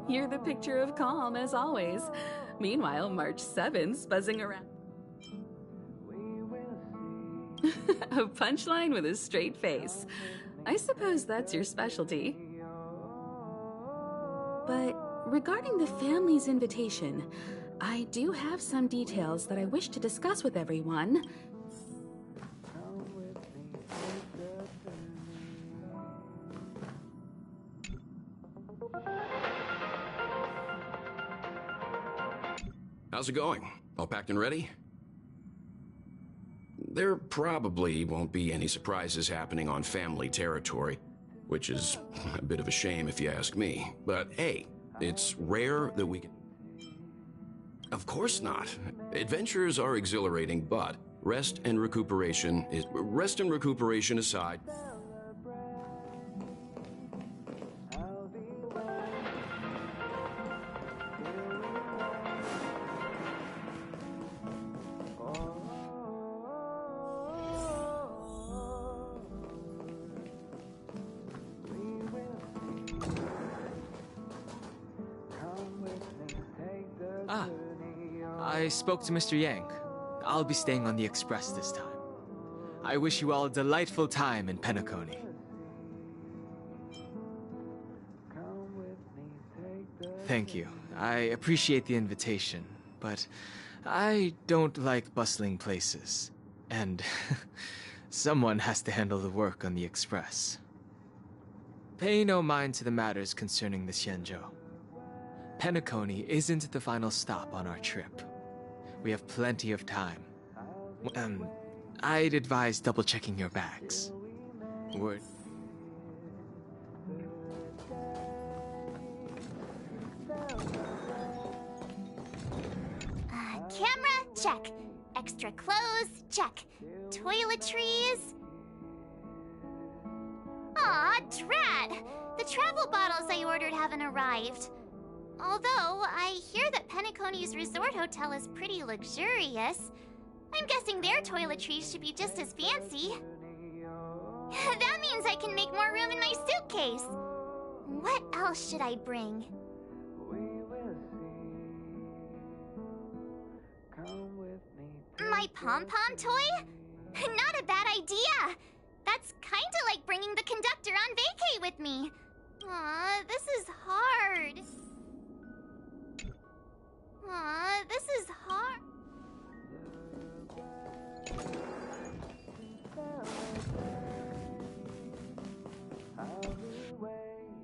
S20: You're the picture of calm, as always. Meanwhile, March 7th's buzzing around. A punchline with a straight face. I suppose that's your specialty. But regarding the family's invitation, I do have some details that I wish to discuss with everyone.
S14: How's it going? All packed and ready? There probably won't be any surprises happening on family territory, which is a bit of a shame if you ask me. But hey, it's rare that we can... Of course not. Adventures are exhilarating, but rest and recuperation aside...
S4: I spoke to Mr. Yang. I'll be staying on the Express this time. I wish you all a delightful time in Penacony. Thank you. I appreciate the invitation, but I don't like bustling places. And someone has to handle the work on the Express. Pay no mind to the matters concerning the Xianzhou. Penacony isn't the final stop on our trip. We have plenty of time. I'd advise double-checking your bags. Word.
S2: Camera, check. Extra clothes, check. Toiletries. Aw, drat! The travel bottles I ordered haven't arrived. Although, I hear that Penacony's resort hotel is pretty luxurious. I'm guessing their toiletries should be just as fancy. That means I can make more room in my suitcase. What else should I bring? My pom-pom toy? Not a bad idea! That's kinda like bringing the conductor on vacay with me. Aw, this is hard. Aw, this is hard.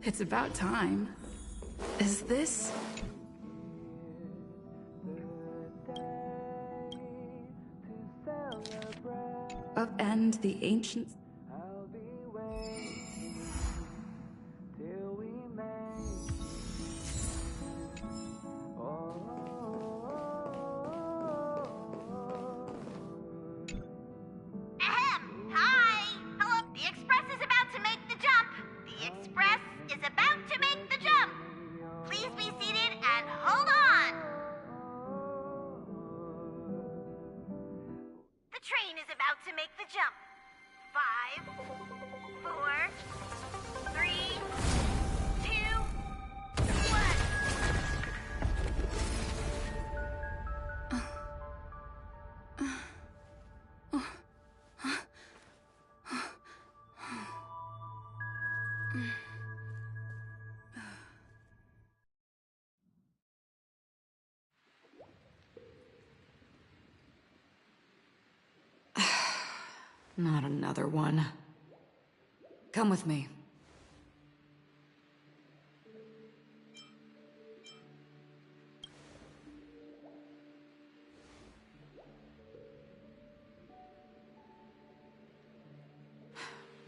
S18: It's about time. Is this... upend the ancient...
S16: Not another one. Come with me.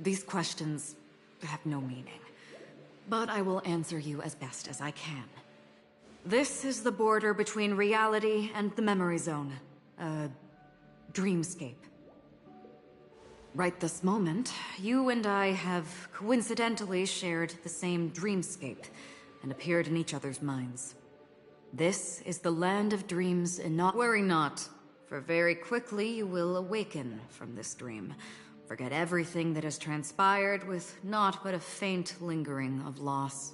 S16: These questions have no meaning, but I will answer you as best as I can. This is the border between reality and the memory zone, a dreamscape. Right this moment, you and I have coincidentally shared the same dreamscape and appeared in each other's minds. This is the land of dreams, and not worry not, for very quickly you will awaken from this dream. Forget everything that has transpired with naught but a faint lingering of loss.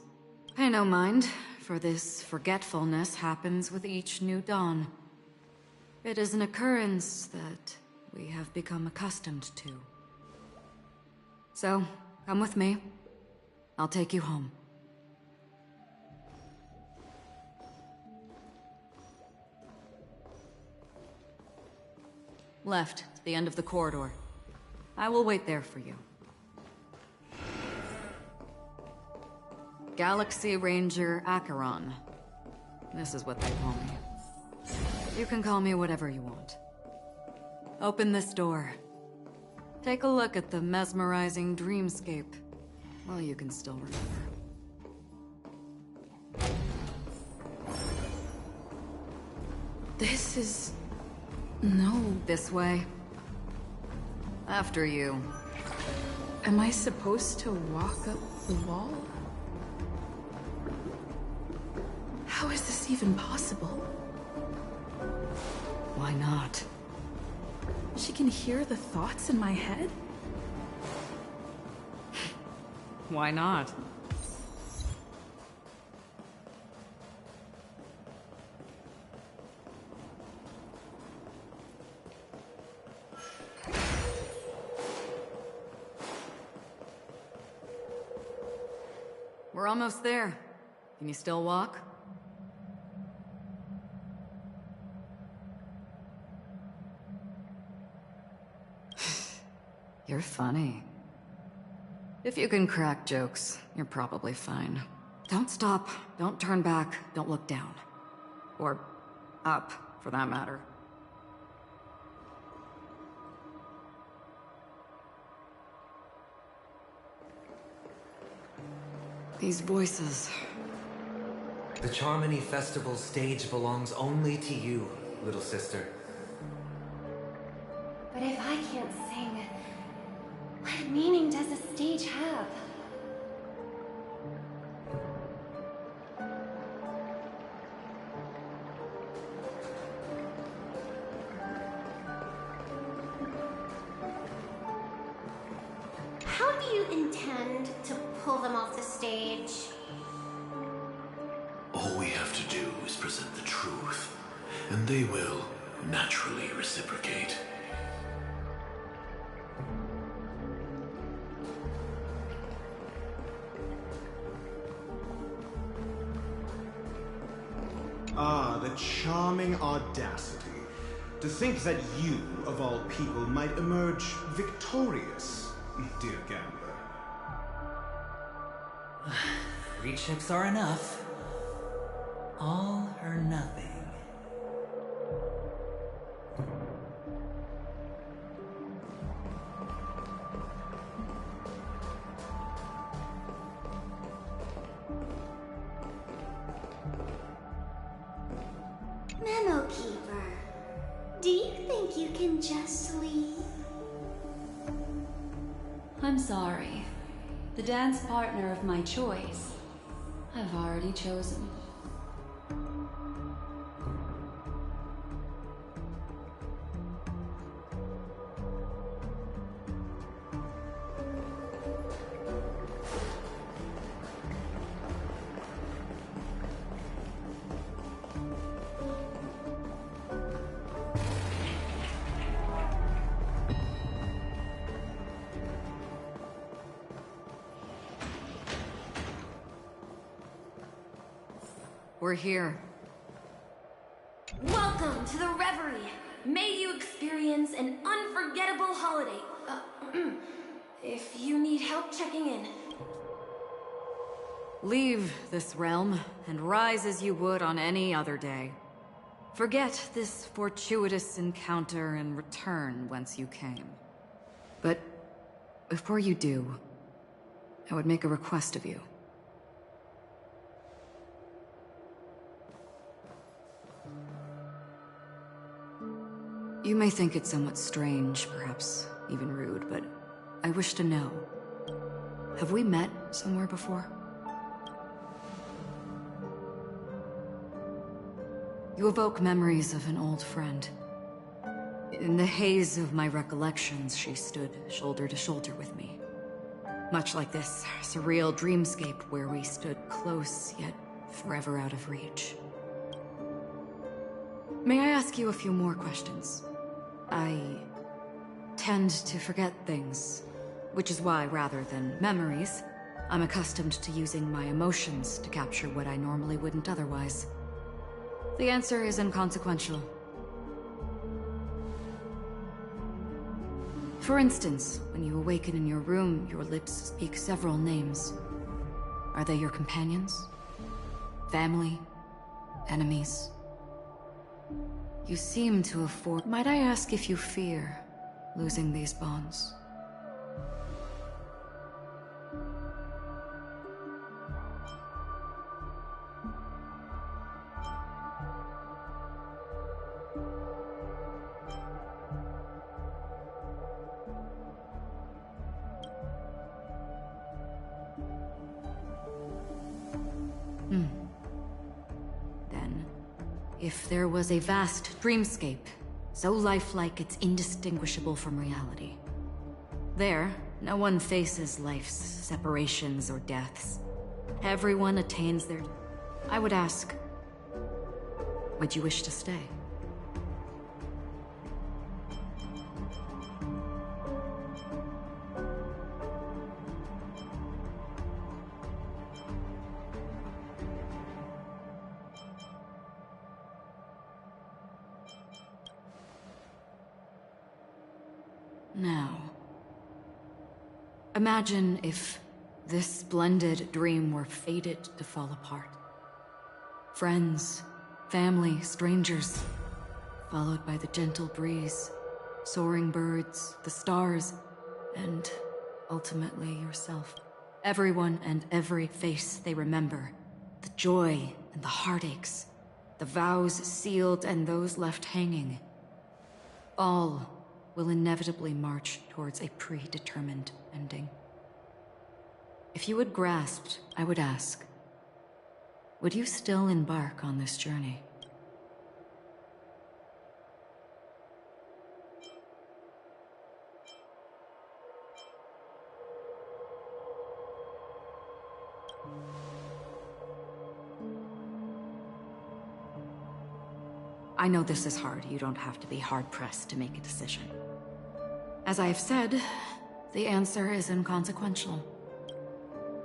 S16: Pay no mind, for this forgetfulness happens with each new dawn. It is an occurrence that we have become accustomed to. So, come with me. I'll take you home. Left, to the end of the corridor. I will wait there for you. Galaxy Ranger Acheron. This is what they call me. You can call me whatever you want. Open this door. Take a look at the mesmerizing dreamscape. Well, you can still remember.
S8: This is... no.
S16: This way. After you.
S8: Am I supposed to walk up the wall? How is this even possible?
S16: Why not?
S8: She can hear the thoughts in my head?
S16: Why not? We're almost there. Can you still walk? You're funny. If you can crack jokes, you're probably fine. Don't stop, don't turn back, don't look down. Or up, for that matter. These voices.
S5: The Charmony Festival stage belongs only to you, little sister.
S15: But if I can't sing, what meaning does the stage have?
S11: How do you intend to pull them off the stage?
S22: All we have to do is present the truth, and they will naturally reciprocate.
S23: Ah, the charming audacity. To think that you, of all people, might emerge victorious, dear gambler.
S5: 3 chips are enough. All or nothing.
S11: Memo Keeper, do you think you can just leave?
S3: I'm sorry. The dance partner of my choice, I've already chosen.
S16: We're here.
S15: Welcome to the Reverie. May you experience an unforgettable holiday.
S9: if you need help checking in.
S10: Leave this realm, and rise as you would on any other day. Forget this fortuitous encounter and return whence you came. But before you do, I would make a request of you. You may think it somewhat strange, perhaps even rude, but I wish to know. Have we met somewhere before? You evoke memories of an old friend. In the haze of my recollections, she stood shoulder to shoulder with me. Much like this surreal dreamscape where we stood close, yet forever out of reach. May I ask you a few more questions? I tend to forget things, which is why, rather than memories, I'm accustomed to using my emotions to capture what I normally wouldn't otherwise. The answer is inconsequential. For instance, when you awaken in your room, your lips speak several names. Are they your companions? Family? Enemies? You seem to have formed... Might I ask if you fear losing these bonds? Then, if there was a vast dreamscape, so lifelike it's indistinguishable from reality. There, no one faces life's separations or deaths. Everyone attains their... I would ask, would you wish to stay? Now, imagine if this splendid dream were fated to fall apart. Friends, family, strangers, followed by the gentle breeze, soaring birds, the stars, and ultimately yourself. Everyone and every face they remember, the joy and the heartaches, the vows sealed and those left hanging, all will inevitably march towards a predetermined ending. If you had grasped, I would ask, would you still embark on this journey? I know this is hard. You don't have to be hard-pressed to make a decision. As I have said, the answer is inconsequential.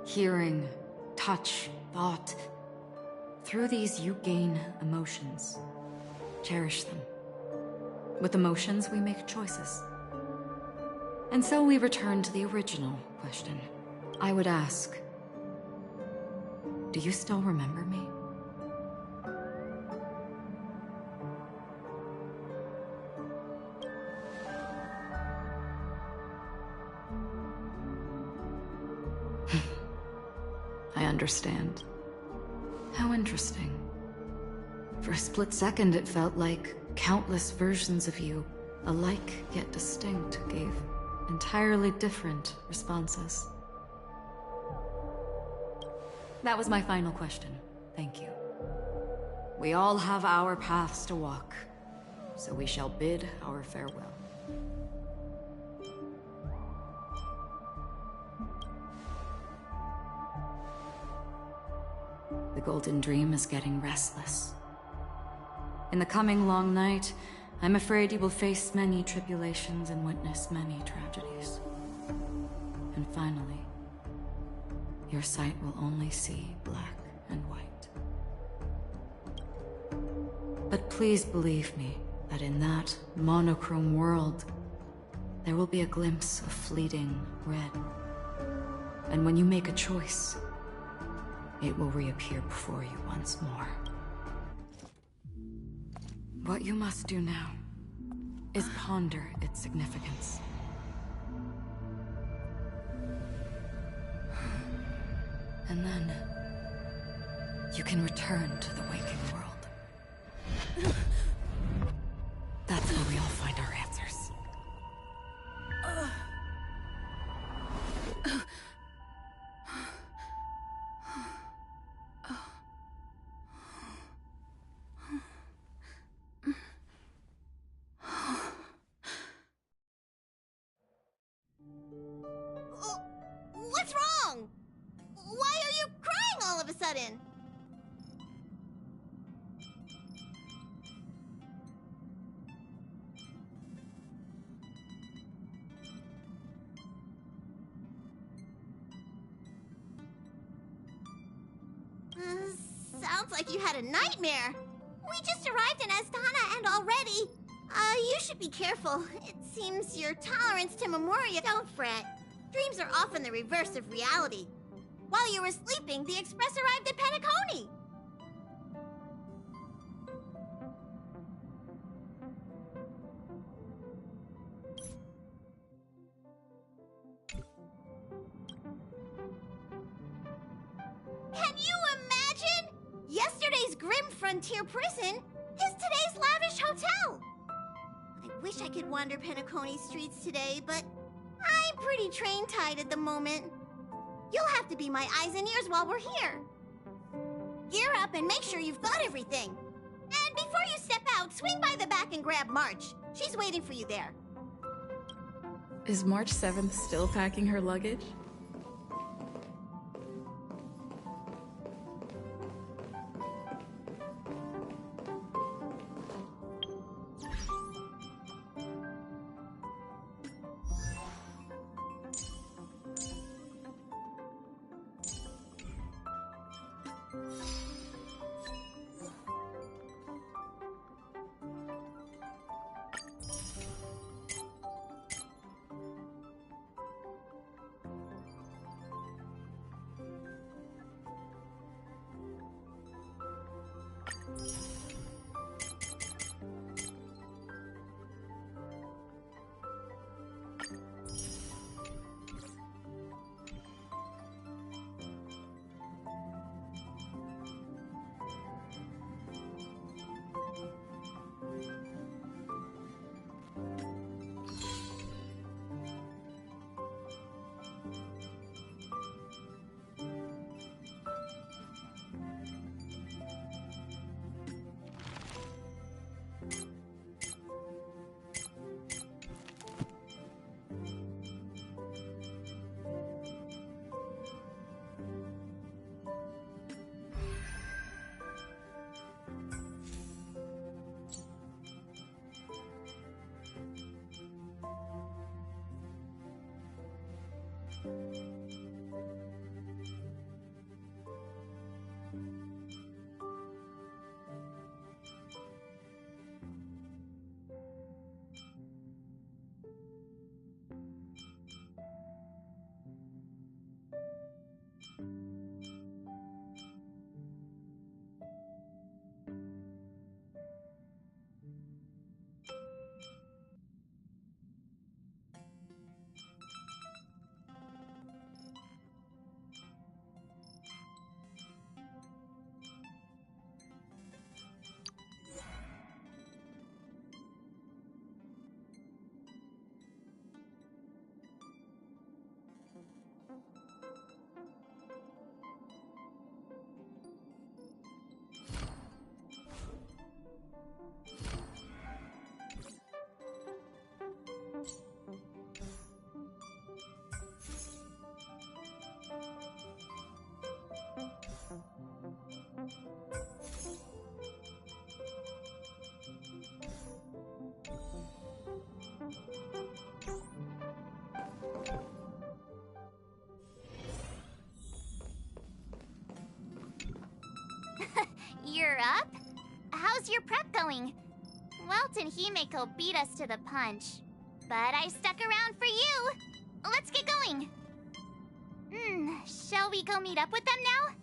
S10: Hearing, touch, thought. Through these you gain emotions. Cherish them. With emotions, we make choices. And so we return to the original question. I would ask, do you still remember me? I understand. How interesting. For a split second, it felt like countless versions of you, alike yet distinct, gave entirely different responses. That was my final question. Thank you. We all have our paths to walk, so we shall bid our farewell. The Golden Dream is getting restless. In the coming long night, I'm afraid you will face many tribulations and witness many tragedies. And finally, your sight will only see black and white. But please believe me that in that monochrome world, there will be a glimpse of fleeting red. And when you make a choice, it will reappear before you once more. What you must do now is ponder its significance. And then you can return to the waking world. That's where we all find our answers.
S2: What's wrong? Why are you crying all of a sudden? Sounds like you had a nightmare. We just arrived in Astana and already... you should be careful. It seems your tolerance to Memoria... Don't fret. Dreams are often the reverse of reality. While you were sleeping, the Express arrived at Penacony. Can you imagine? Yesterday's grim frontier prison is today's lavish hotel. I wish I could wander Penacony streets today, but I'm pretty train-tied at the moment. You'll have to be my eyes and ears while we're here. Gear up and make sure you've got everything. And before you step out, swing by the back and grab March. She's waiting for you there.
S8: Is March 7th still packing her luggage?
S11: You're up? How's your prep going? Welt and Himeko beat us to the punch.
S2: But I stuck around for you. Let's get going. Shall we go meet up with them now?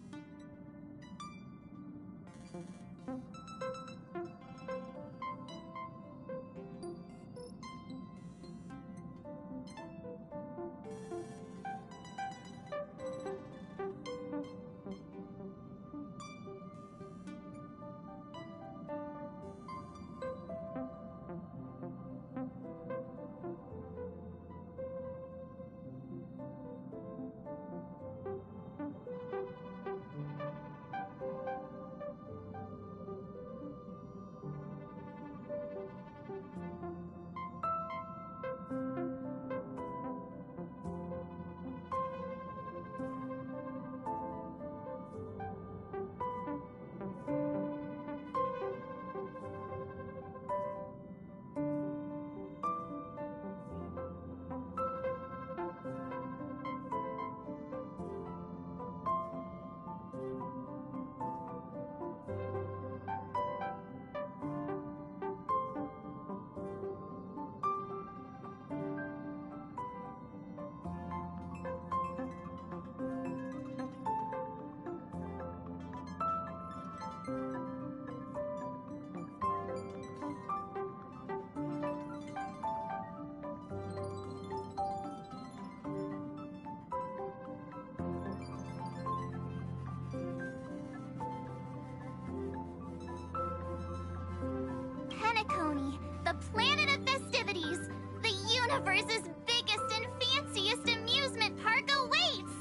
S2: Penacony, the planet of festivities. The universe's biggest and fanciest amusement park awaits!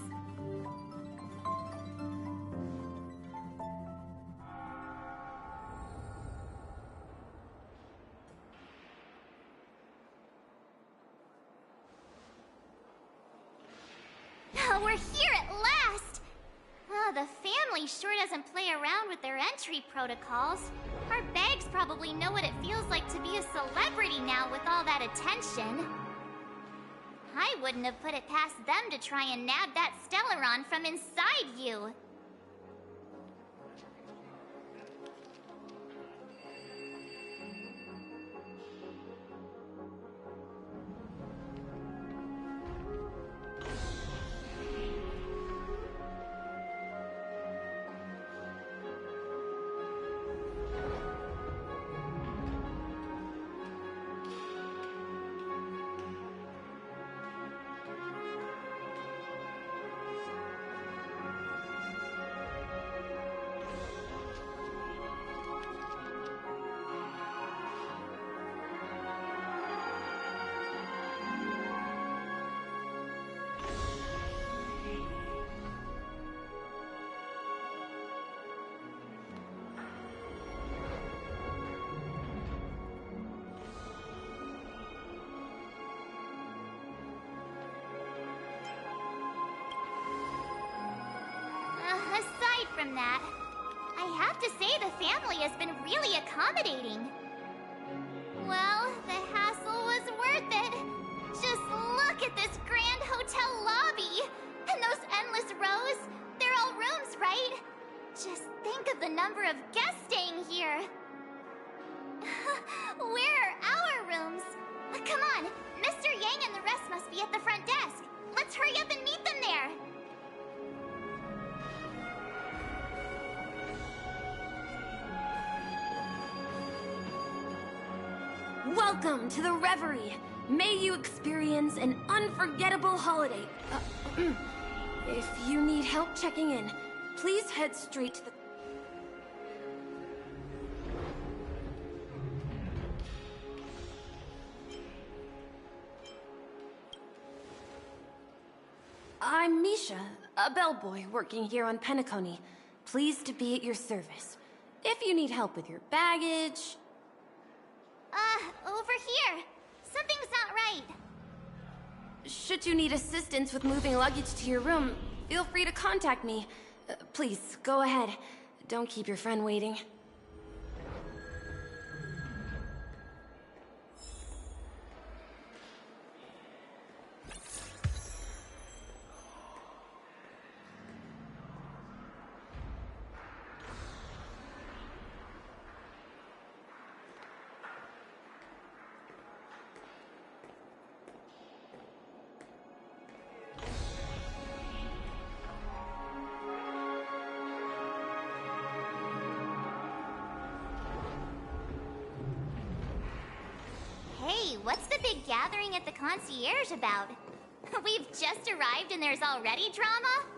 S2: We're here at last! The family sure doesn't play around with their entry protocols. Our bags probably know what it feels like to be a celebrity now with all that attention. I wouldn't have put it past them to try and nab that Stellaron from inside you. Aside from that, I have to say the family has been really accommodating. Well, the hassle was worth it. Just look at this grand hotel lobby. And those endless rows. They're all rooms, right? Just think of the number of guests staying here. Where are our rooms? Come on, Mr. Yang and the rest must be at the front desk. Let's hurry up and meet them there.
S9: Welcome to the Reverie. May you experience an unforgettable holiday. If you need help checking in, please head straight to the... I'm Misha, a bellboy working here on Penacony. Pleased to be at your service. If you need help with your baggage...
S2: Over here. Something's not right.
S9: Should you need assistance with moving luggage to your room, feel free to contact me. Please, go ahead. Don't keep your friend waiting.
S2: what's the big gathering at the concierge about? We've just arrived and there's already drama?